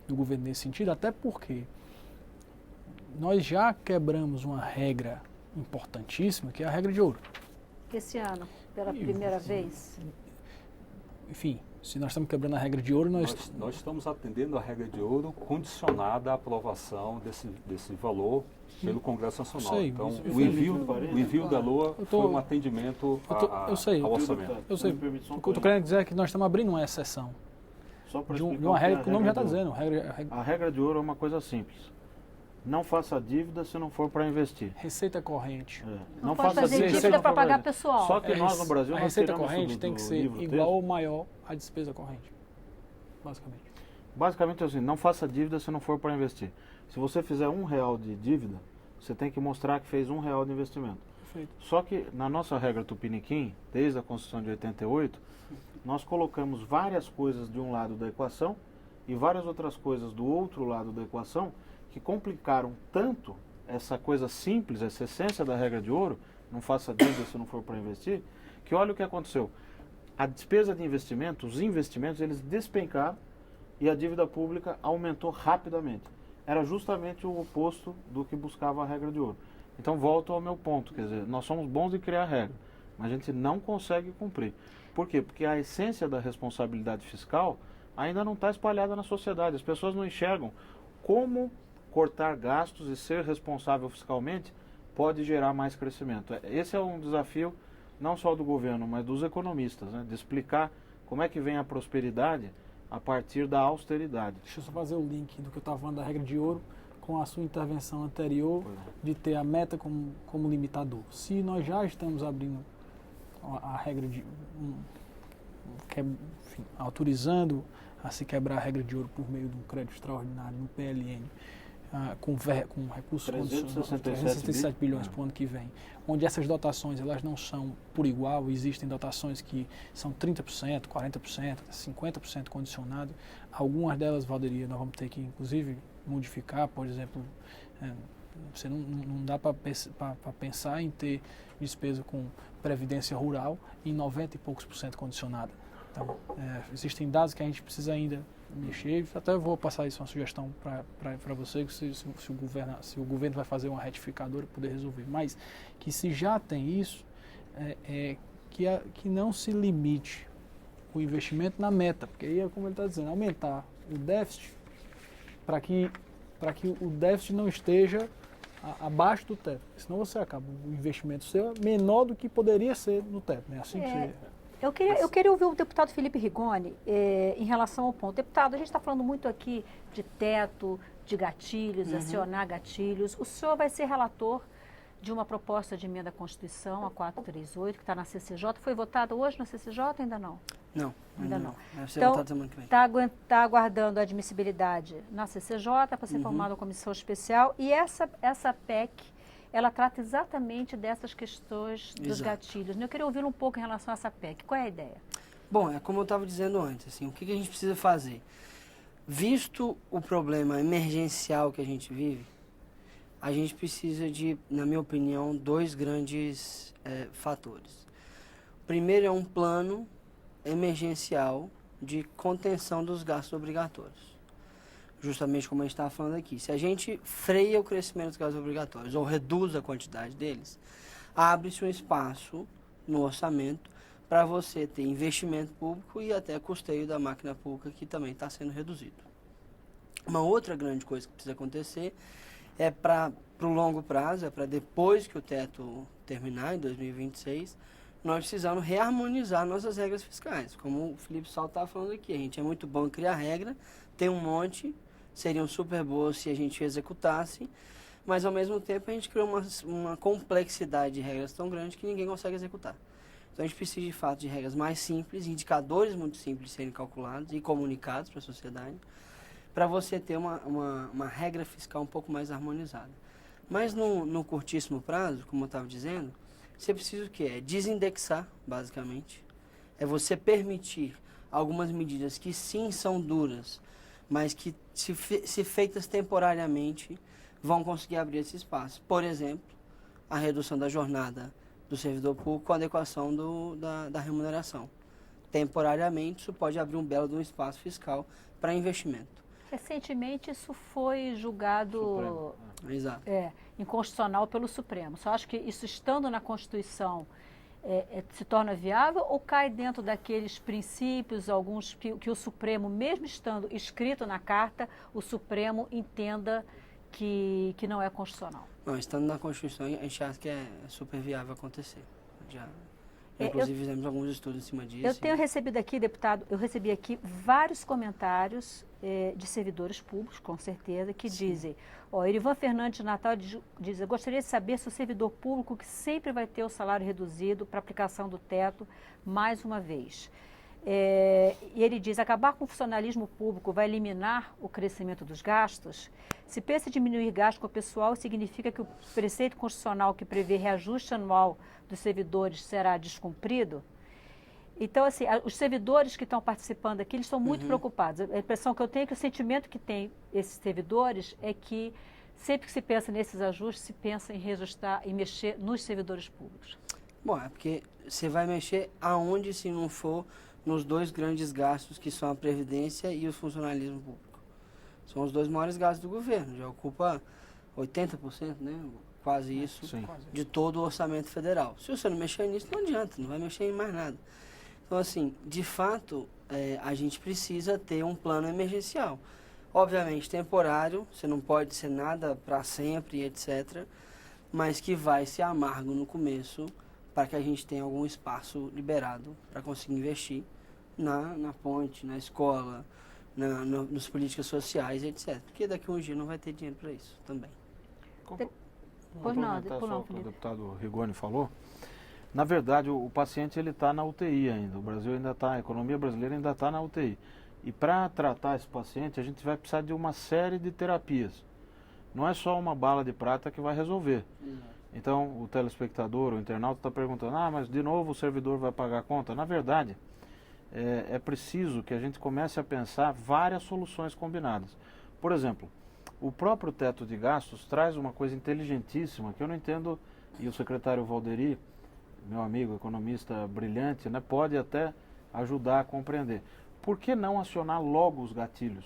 do governo nesse sentido, até porque nós já quebramos uma regra importantíssima, que é a regra de ouro. Esse ano, pela primeira vez. Enfim, se nós estamos quebrando a regra de ouro, nós estamos atendendo a regra de ouro condicionada à aprovação desse valor pelo Congresso Nacional. Sei, então, o envio da LOA foi um atendimento ao orçamento. Eu sei. O que eu estou querendo dizer é que nós estamos abrindo uma exceção de uma regra que o nome já está dizendo. A regra de ouro é uma coisa simples. Não faça dívida se não for para investir. Receita corrente. Não pode fazer dívida para pagar pessoal. Só que nós no Brasil a receita corrente tem que ser igual ou maior à despesa corrente. Basicamente. Basicamente é assim, não faça dívida se não for para investir. Se você fizer R$1 de dívida, você tem que mostrar que fez R$1 de investimento. Perfeito. Só que na nossa regra Tupiniquim, desde a Constituição de 88, nós colocamos várias coisas de um lado da equação e várias outras coisas do outro lado da equação que complicaram tanto essa coisa simples, essa essência da regra de ouro, não faça dívida se não for para investir, que olha o que aconteceu. A despesa de investimento, os investimentos, eles despencaram e a dívida pública aumentou rapidamente. Era justamente o oposto do que buscava a regra de ouro. Então, volto ao meu ponto, quer dizer, nós somos bons de criar regra, mas a gente não consegue cumprir. Por quê? Porque a essência da responsabilidade fiscal ainda não está espalhada na sociedade. As pessoas não enxergam como cortar gastos e ser responsável fiscalmente pode gerar mais crescimento. Esse é um desafio não só do governo, mas dos economistas, né? De explicar como é que vem a prosperidade a partir da austeridade. Deixa eu só fazer o link do que eu estava falando da regra de ouro com a sua intervenção anterior de ter a meta como limitador. Se nós já estamos abrindo a regra de... autorizando a se quebrar a regra de ouro por meio de um crédito extraordinário no PLN, com recursos 367 bilhões para o ano que vem, onde essas dotações elas não são por igual, existem dotações que são 30%, 40%, 50% condicionado. Algumas delas, Valderi, nós vamos ter que inclusive modificar, por exemplo, você não dá para pensar em ter despesa com previdência rural em 90 e poucos % condicionada. Então, existem dados que a gente precisa ainda mexer, até eu vou passar isso uma sugestão para você, se o governo vai fazer uma retificadora para poder resolver, mas que se já tem isso, que não se limite o investimento na meta, porque aí é como ele está dizendo, aumentar o déficit para que o déficit não esteja abaixo do teto. Senão você acaba o investimento seu menor do que poderia ser no teto. Né? Assim que você... Eu queria ouvir o deputado Felipe Rigoni em relação ao ponto. Deputado, a gente está falando muito aqui de teto, de gatilhos, acionar gatilhos. O senhor vai ser relator de uma proposta de emenda à Constituição, a 438, que está na CCJ. Foi votada hoje na CCJ ou ainda não? Não, Ainda não. Deve ser Então, votado semana que vem. está aguardando a admissibilidade na CCJ para ser formada uma comissão especial. E essa PEC, ela trata exatamente dessas questões dos Exato. gatilhos. Eu queria ouvi-lo um pouco em relação a essa PEC. Qual é a ideia? Bom, é como eu estava dizendo antes, assim, o que a gente precisa fazer? Visto o problema emergencial que a gente vive, a gente precisa de, na minha opinião, dois grandes fatores. O primeiro é um plano emergencial de contenção dos gastos obrigatórios. Justamente como a gente estava falando aqui. Se a gente freia o crescimento dos gastos obrigatórios ou reduz a quantidade deles, abre-se um espaço no orçamento para você ter investimento público e até custeio da máquina pública, que também está sendo reduzido. Uma outra grande coisa que precisa acontecer é para o longo prazo, é para depois que o teto terminar, em 2026, nós precisamos reharmonizar nossas regras fiscais. Como o Felipe Salto estava falando aqui, a gente é muito bom em criar regra, tem um monte, seriam super boas se a gente executasse, mas ao mesmo tempo a gente criou uma complexidade de regras tão grande que ninguém consegue executar. Então a gente precisa de fato de regras mais simples, indicadores muito simples de serem calculados e comunicados para a sociedade, para você ter uma regra fiscal um pouco mais harmonizada. Mas no curtíssimo prazo, como eu estava dizendo, você precisa o quê? É desindexar, basicamente. É você permitir algumas medidas que sim são duras, mas que se feitas temporariamente vão conseguir abrir esse espaço. Por exemplo, a redução da jornada do servidor público com a adequação da remuneração. Temporariamente, isso pode abrir um belo de um espaço fiscal para investimento. Recentemente isso foi julgado Exato. inconstitucional pelo Supremo. Só acho que isso estando na Constituição se torna viável ou cai dentro daqueles princípios, alguns que o Supremo, mesmo estando escrito na carta, o Supremo entenda que não é constitucional? Não, estando na Constituição, a gente acha que é super viável acontecer. Inclusive, fizemos alguns estudos em cima disso. Eu tenho recebido aqui, deputado, eu recebi aqui vários comentários de servidores públicos, com certeza, que dizem, Erivan Fernandes de Natal diz, eu gostaria de saber se o servidor público que sempre vai ter o salário reduzido para aplicação do teto, mais uma vez. E ele diz, acabar com o funcionalismo público vai eliminar o crescimento dos gastos? Se pensa em diminuir gasto com o pessoal, significa que o preceito constitucional que prevê reajuste anual dos servidores será descumprido? Então, assim, os servidores que estão participando aqui, eles estão muito preocupados. A impressão que eu tenho é que o sentimento que tem esses servidores é que sempre que se pensa nesses ajustes, se pensa em reajustar e mexer nos servidores públicos. Bom, é porque você vai mexer aonde se não for nos dois grandes gastos que são a Previdência e o funcionalismo público. São os dois maiores gastos do governo, já ocupa 80%, né? Quase isso, Sim. de todo o orçamento federal. Se você não mexer nisso, não adianta, não vai mexer em mais nada. Então, assim, de fato, a gente precisa ter um plano emergencial. Obviamente, temporário, você não pode ser nada para sempre, etc., mas que vai ser amargo no começo, para que a gente tenha algum espaço liberado para conseguir investir na ponte, na escola, nas políticas sociais, etc. Porque daqui a um dia não vai ter dinheiro para isso também. Pois não, Complementar por só não, o que o Felipe. deputado Rigoni falou. Na verdade, o paciente ele está na UTI ainda. O Brasil ainda está, a economia brasileira ainda está na UTI. E para tratar esse paciente, a gente vai precisar de uma série de terapias. Não é só uma bala de prata que vai resolver. Então, o telespectador, o internauta está perguntando, mas de novo o servidor vai pagar a conta? Na verdade, é preciso que a gente comece a pensar várias soluções combinadas. Por exemplo, o próprio teto de gastos traz uma coisa inteligentíssima que eu não entendo, e o secretário Valderi, meu amigo economista brilhante, né, pode até ajudar a compreender. Por que não acionar logo os gatilhos?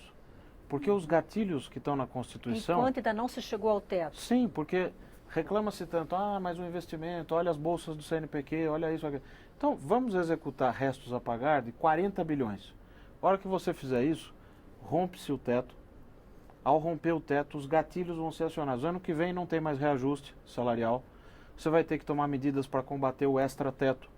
Porque os gatilhos que estão na Constituição... Enquanto ainda não se chegou ao teto. Sim, porque Reclama-se tanto, mas o investimento, olha as bolsas do CNPq, olha isso, olha aquilo. Então, vamos executar restos a pagar de 40 bilhões. A hora que você fizer isso, rompe-se o teto. Ao romper o teto, os gatilhos vão ser acionados. Ano que vem não tem mais reajuste salarial. Você vai ter que tomar medidas para combater o extra-teto.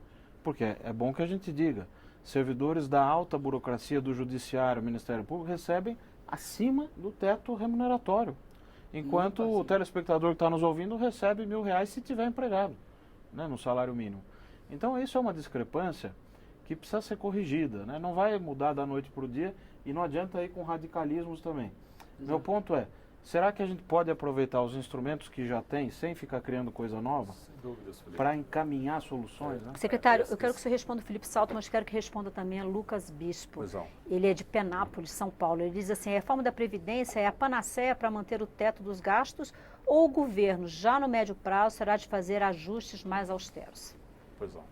Porque é bom que a gente diga, servidores da alta burocracia do Judiciário, Ministério Público, recebem acima do teto remuneratório. Enquanto o telespectador que está nos ouvindo recebe R$1.000 se tiver empregado, né, no salário mínimo. Então isso é uma discrepância que precisa ser corrigida, né? Não vai mudar da noite para o dia e não adianta ir com radicalismos também. Meu ponto é, será que a gente pode aproveitar os instrumentos que já tem sem ficar criando coisa nova para encaminhar soluções? Né? Secretário, eu quero que você responda o Felipe Salto, mas quero que responda também a Lucas Bispo. Ele é de Penápolis, São Paulo. Ele diz assim, a reforma da Previdência é a panaceia para manter o teto dos gastos ou o governo, já no médio prazo, será de fazer ajustes mais austeros? Pois não.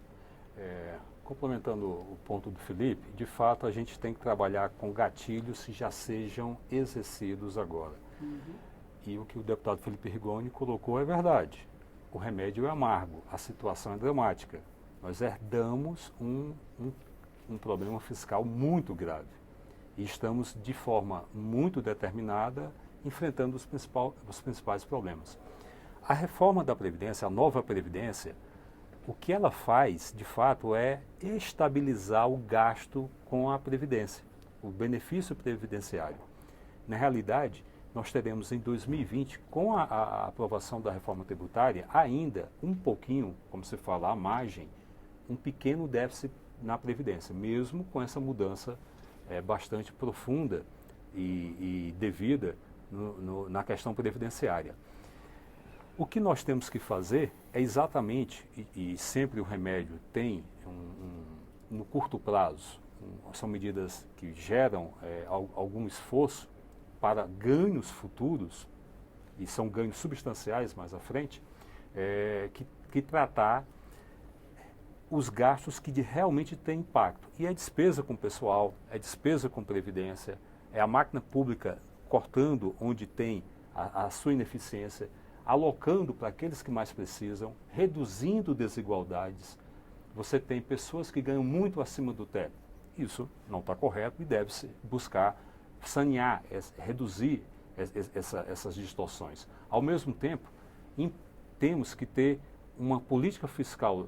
Complementando o ponto do Felipe, de fato a gente tem que trabalhar com gatilhos que já sejam exercidos agora. E o que o deputado Felipe Rigoni colocou é verdade. O remédio é amargo, a situação é dramática. Nós herdamos um problema fiscal muito grave. E estamos de forma muito determinada enfrentando os principais problemas. A reforma da Previdência, a nova Previdência, o que ela faz, de fato, é estabilizar o gasto com a Previdência, o benefício previdenciário. Na realidade, nós teremos em 2020, com a aprovação da reforma tributária, ainda um pouquinho, como se fala, à margem, um pequeno déficit na Previdência, mesmo com essa mudança bastante profunda e devida na questão previdenciária. O que nós temos que fazer é exatamente, e sempre o remédio tem no curto prazo, são medidas que geram algum esforço para ganhos futuros, e são ganhos substanciais mais à frente, que tratar os gastos que realmente têm impacto. E é despesa com pessoal, é despesa com previdência, é a máquina pública cortando onde tem a sua ineficiência, alocando para aqueles que mais precisam, reduzindo desigualdades. Você tem pessoas que ganham muito acima do teto. Isso não está correto e deve-se buscar sanear, reduzir essas distorções. Ao mesmo tempo, temos que ter uma política fiscal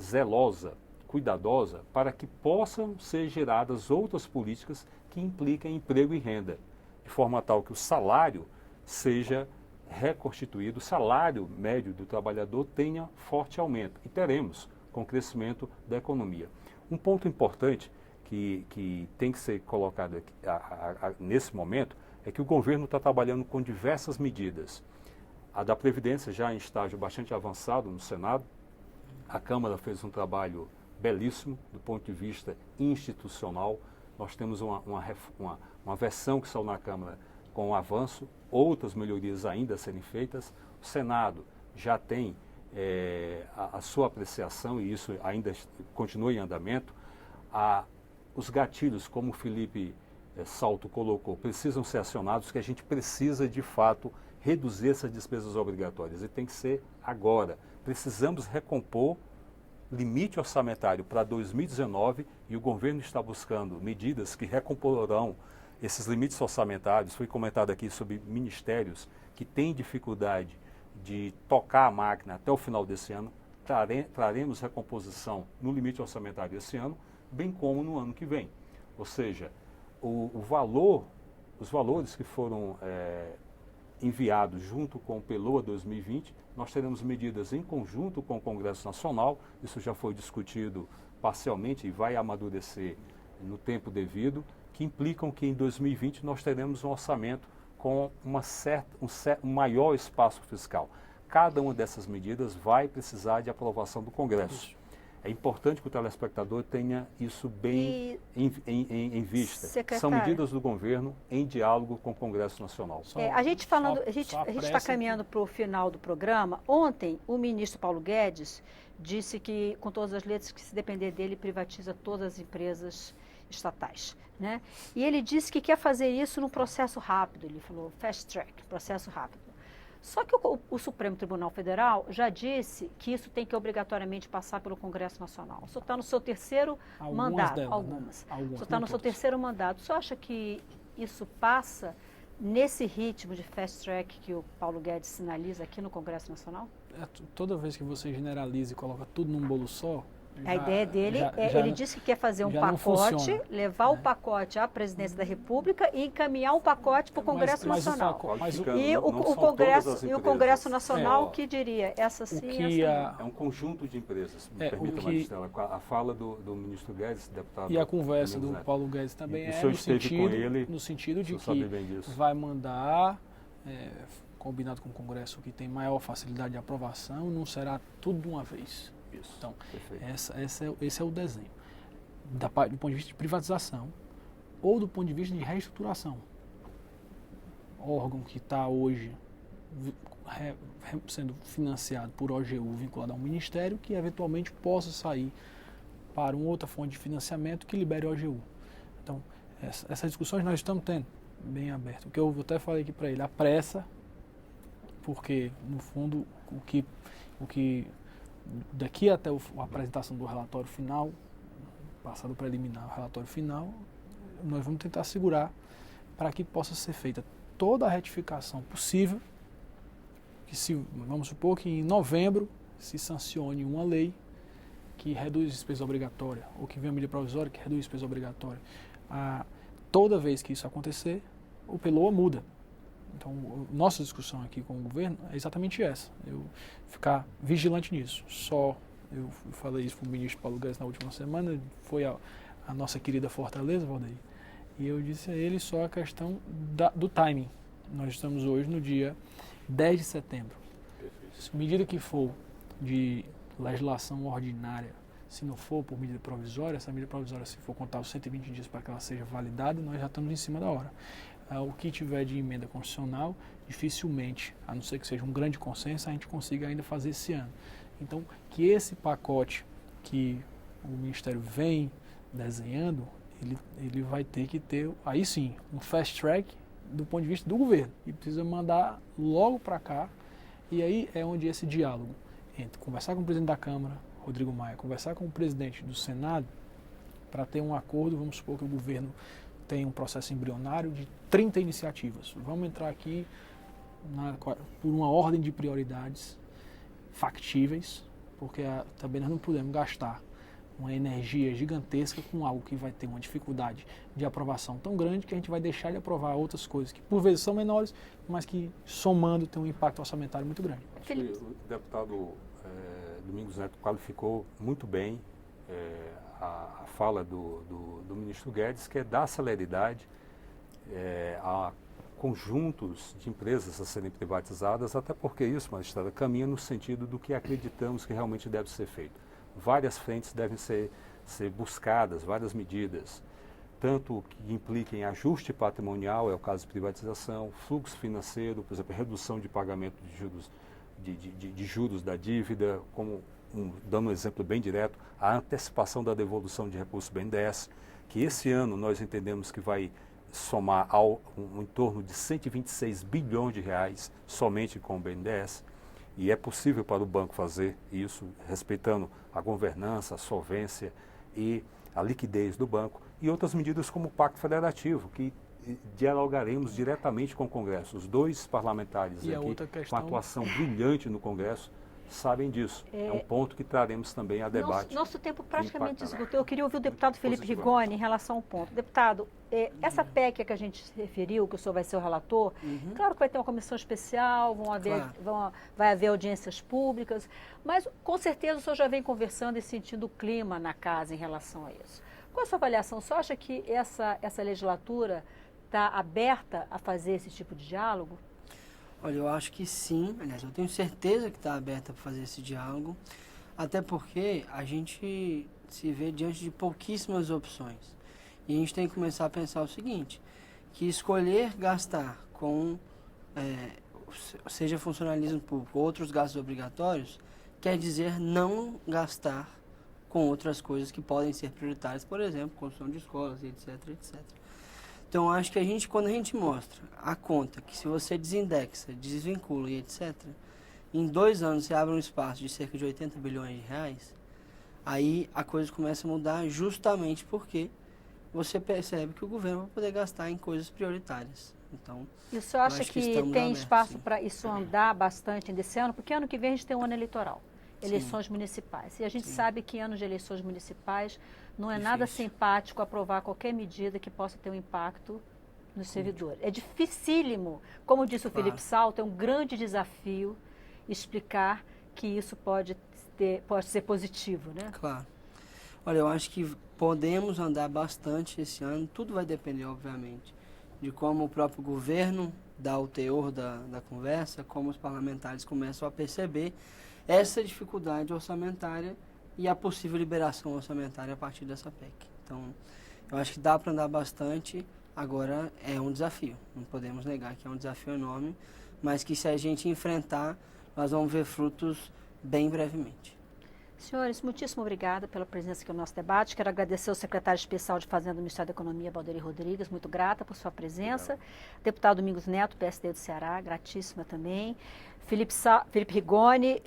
zelosa, cuidadosa, para que possam ser geradas outras políticas que impliquem emprego e renda, de forma tal que o salário seja reconstituído, o salário médio do trabalhador tenha forte aumento. E teremos com o crescimento da economia. Um ponto importante que tem que ser colocado aqui, nesse momento é que o governo está trabalhando com diversas medidas. A da Previdência já em estágio bastante avançado no Senado. A Câmara fez um trabalho belíssimo do ponto de vista institucional. Nós temos uma versão que saiu na Câmara com um avanço, outras melhorias ainda a serem feitas. O Senado já tem a sua apreciação e isso ainda continua em andamento. Os gatilhos, como o Felipe Salto colocou, precisam ser acionados, que a gente precisa, de fato, reduzir essas despesas obrigatórias. E tem que ser agora. Precisamos recompor limite orçamentário para 2019 e o governo está buscando medidas que recomporão esses limites orçamentários. Foi comentado aqui sobre ministérios que têm dificuldade de tocar a máquina até o final desse ano. Traremos recomposição no limite orçamentário esse ano, bem como no ano que vem. Ou seja, os valores que foram enviados junto com o PELOA 2020, nós teremos medidas em conjunto com o Congresso Nacional, isso já foi discutido parcialmente e vai amadurecer no tempo devido, que implicam que em 2020 nós teremos um orçamento com um maior espaço fiscal. Cada uma dessas medidas vai precisar de aprovação do Congresso. É importante que o telespectador tenha isso bem em vista. Secretário, são medidas do governo em diálogo com o Congresso Nacional. A gente está caminhando para o final do programa. Ontem, o ministro Paulo Guedes disse que, com todas as letras, que se depender dele, privatiza todas as empresas estatais, né? E ele disse que quer fazer isso num processo rápido. Ele falou fast track, processo rápido. Só que o Supremo Tribunal Federal já disse que isso tem que obrigatoriamente passar pelo Congresso Nacional. O senhor está no seu terceiro mandato. Delas, Algumas. Né? O senhor está no seu terceiro mandato. O senhor acha que isso passa nesse ritmo de fast track que o Paulo Guedes sinaliza aqui no Congresso Nacional? Toda vez que você generaliza e coloca tudo num bolo só... A ideia dele ele disse que quer fazer um pacote, levar o pacote à presidência da República e encaminhar um pacote para o Congresso Nacional. E o Congresso Nacional que diria, essa sim, essa não. É um conjunto de empresas, me permita, Maristela, a fala do ministro Guedes, deputado... E a conversa do Paulo Guedes também no sentido de que vai mandar, combinado com o Congresso que tem maior facilidade de aprovação, não será tudo de uma vez. Isso, então, esse é o desenho. Do ponto de vista de privatização ou do ponto de vista de reestruturação. Órgão que está hoje sendo financiado por OGU vinculado a um ministério que eventualmente possa sair para uma outra fonte de financiamento que libere o OGU. Então, essas discussões nós estamos tendo bem aberto. O que eu até falei aqui para ele, a pressa, porque, no fundo, o que daqui até a apresentação do relatório final, passado preliminar o relatório final, nós vamos tentar segurar para que possa ser feita toda a retificação possível, que vamos supor que em novembro se sancione uma lei que reduz despesa obrigatória, ou que venha a medida provisória que reduz despesa obrigatória. Toda vez que isso acontecer, o PELOA muda. Então, nossa discussão aqui com o governo é exatamente essa, eu ficar vigilante nisso. Eu falei isso para o ministro Paulo Guedes na última semana, foi a nossa querida Fortaleza, Valdeir, e eu disse a ele só a questão do timing. Nós estamos hoje no dia 10 de setembro. Medida que for de legislação ordinária, se não for por medida provisória, essa medida provisória, se for contar os 120 dias para que ela seja validada, nós já estamos em cima da hora. O que tiver de emenda constitucional, dificilmente, a não ser que seja um grande consenso, a gente consiga ainda fazer esse ano. Então, que esse pacote que o Ministério vem desenhando, ele vai ter que ter, aí sim, um fast track do ponto de vista do governo. E precisa mandar logo para cá, e aí é onde esse diálogo entre conversar com o presidente da Câmara, Rodrigo Maia, conversar com o presidente do Senado, para ter um acordo, vamos supor que o governo tem um processo embrionário de 30 iniciativas. Vamos entrar aqui por uma ordem de prioridades factíveis, porque também nós não podemos gastar uma energia gigantesca com algo que vai ter uma dificuldade de aprovação tão grande que a gente vai deixar de aprovar outras coisas que por vezes são menores, mas que somando tem um impacto orçamentário muito grande. O deputado Domingos Neto qualificou muito bem a fala do ministro Guedes, que é dar celeridade a conjuntos de empresas a serem privatizadas, até porque isso, Maristela, caminha no sentido do que acreditamos que realmente deve ser feito. Várias frentes devem ser buscadas, várias medidas, tanto que impliquem ajuste patrimonial, é o caso de privatização, fluxo financeiro, por exemplo, redução de pagamento de juros da dívida, dando um exemplo bem direto, a antecipação da devolução de recursos do BNDES, que esse ano nós entendemos que vai somar em torno de 126 bilhões de reais somente com o BNDES, e é possível para o banco fazer isso, respeitando a governança, a solvência e a liquidez do banco, e outras medidas como o Pacto Federativo, que dialogaremos diretamente com o Congresso. Os dois parlamentares aqui, com atuação brilhante no Congresso, sabem disso. É um ponto que traremos também a debate. Nosso tempo praticamente esgotou. Eu queria ouvir o deputado Felipe Rigoni em relação ao ponto. Deputado, essa PEC que a gente se referiu, que o senhor vai ser o relator, claro que vai ter uma comissão especial, vai haver audiências públicas, mas com certeza o senhor já vem conversando e sentindo o clima na casa em relação a isso. Qual a sua avaliação? O senhor acha que essa legislatura está aberta a fazer esse tipo de diálogo? Olha, eu acho que sim. Aliás, eu tenho certeza que está aberta para fazer esse diálogo, até porque a gente se vê diante de pouquíssimas opções. E a gente tem que começar a pensar o seguinte, que escolher gastar com, seja funcionalismo público ou outros gastos obrigatórios, quer dizer não gastar com outras coisas que podem ser prioritárias, por exemplo, construção de escolas, etc, etc. Então, acho que quando a gente mostra a conta, que se você desindexa, desvincula e etc., em 2 anos você abre um espaço de cerca de 80 bilhões de reais, aí a coisa começa a mudar justamente porque você percebe que o governo vai poder gastar em coisas prioritárias. Então, E o senhor acha acho que que estamos tem abertos, espaço sim. para isso andar bastante desse ano? Porque ano que vem a gente tem um ano eleitoral, Sim. eleições municipais. E a gente Sim. sabe que anos de eleições municipais não é nada Difícil. simpático aprovar qualquer medida que possa ter um impacto nos servidores. É dificílimo. Como disse o Claro. Felipe Salto, é um grande desafio explicar que isso pode ser positivo, né? Claro. Olha, eu acho que podemos andar bastante esse ano. Tudo vai depender, obviamente, de como o próprio governo dá o teor da conversa, como os parlamentares começam a perceber essa dificuldade orçamentária e a possível liberação orçamentária a partir dessa PEC. Então, eu acho que dá para andar bastante. Agora é um desafio. Não podemos negar que é um desafio enorme, mas que se a gente enfrentar, nós vamos ver frutos bem brevemente. Senhores, muitíssimo obrigada pela presença aqui no nosso debate. Quero agradecer ao secretário especial de Fazenda do Ministério da Economia, Valderi Rodrigues, muito grata por sua presença. Deputado Domingos Neto, PSD do Ceará, gratíssima também. Felipe Rigoni,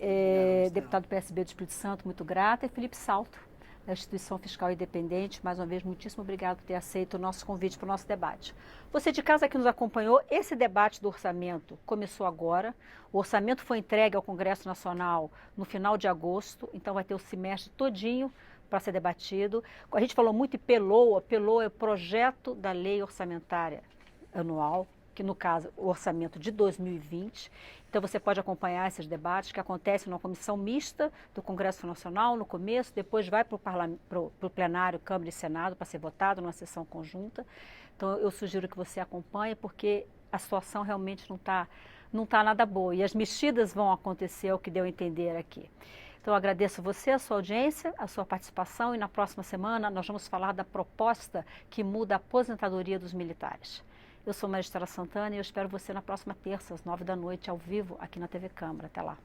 deputado do PSB do Espírito Santo, muito grata. E Felipe Salto, da Instituição Fiscal Independente, mais uma vez, muitíssimo obrigado por ter aceito o nosso convite para o nosso debate. Você de casa que nos acompanhou, esse debate do orçamento começou agora. O orçamento foi entregue ao Congresso Nacional no final de agosto, então vai ter o semestre todinho para ser debatido. A gente falou muito em PELOA. PELOA é o Projeto da Lei Orçamentária Anual, que no caso o orçamento de 2020. Então você pode acompanhar esses debates que acontecem numa comissão mista do Congresso Nacional no começo, depois vai para o plenário, Câmara e Senado para ser votado numa sessão conjunta. Então eu sugiro que você acompanhe, porque a situação realmente não tá nada boa e as mexidas vão acontecer, é o que deu a entender aqui. Então eu agradeço você, a sua audiência, a sua participação e na próxima semana nós vamos falar da proposta que muda a aposentadoria dos militares. Eu sou Maria Estela Santana e eu espero você na próxima terça, às 9 da noite, ao vivo, aqui na TV Câmara. Até lá.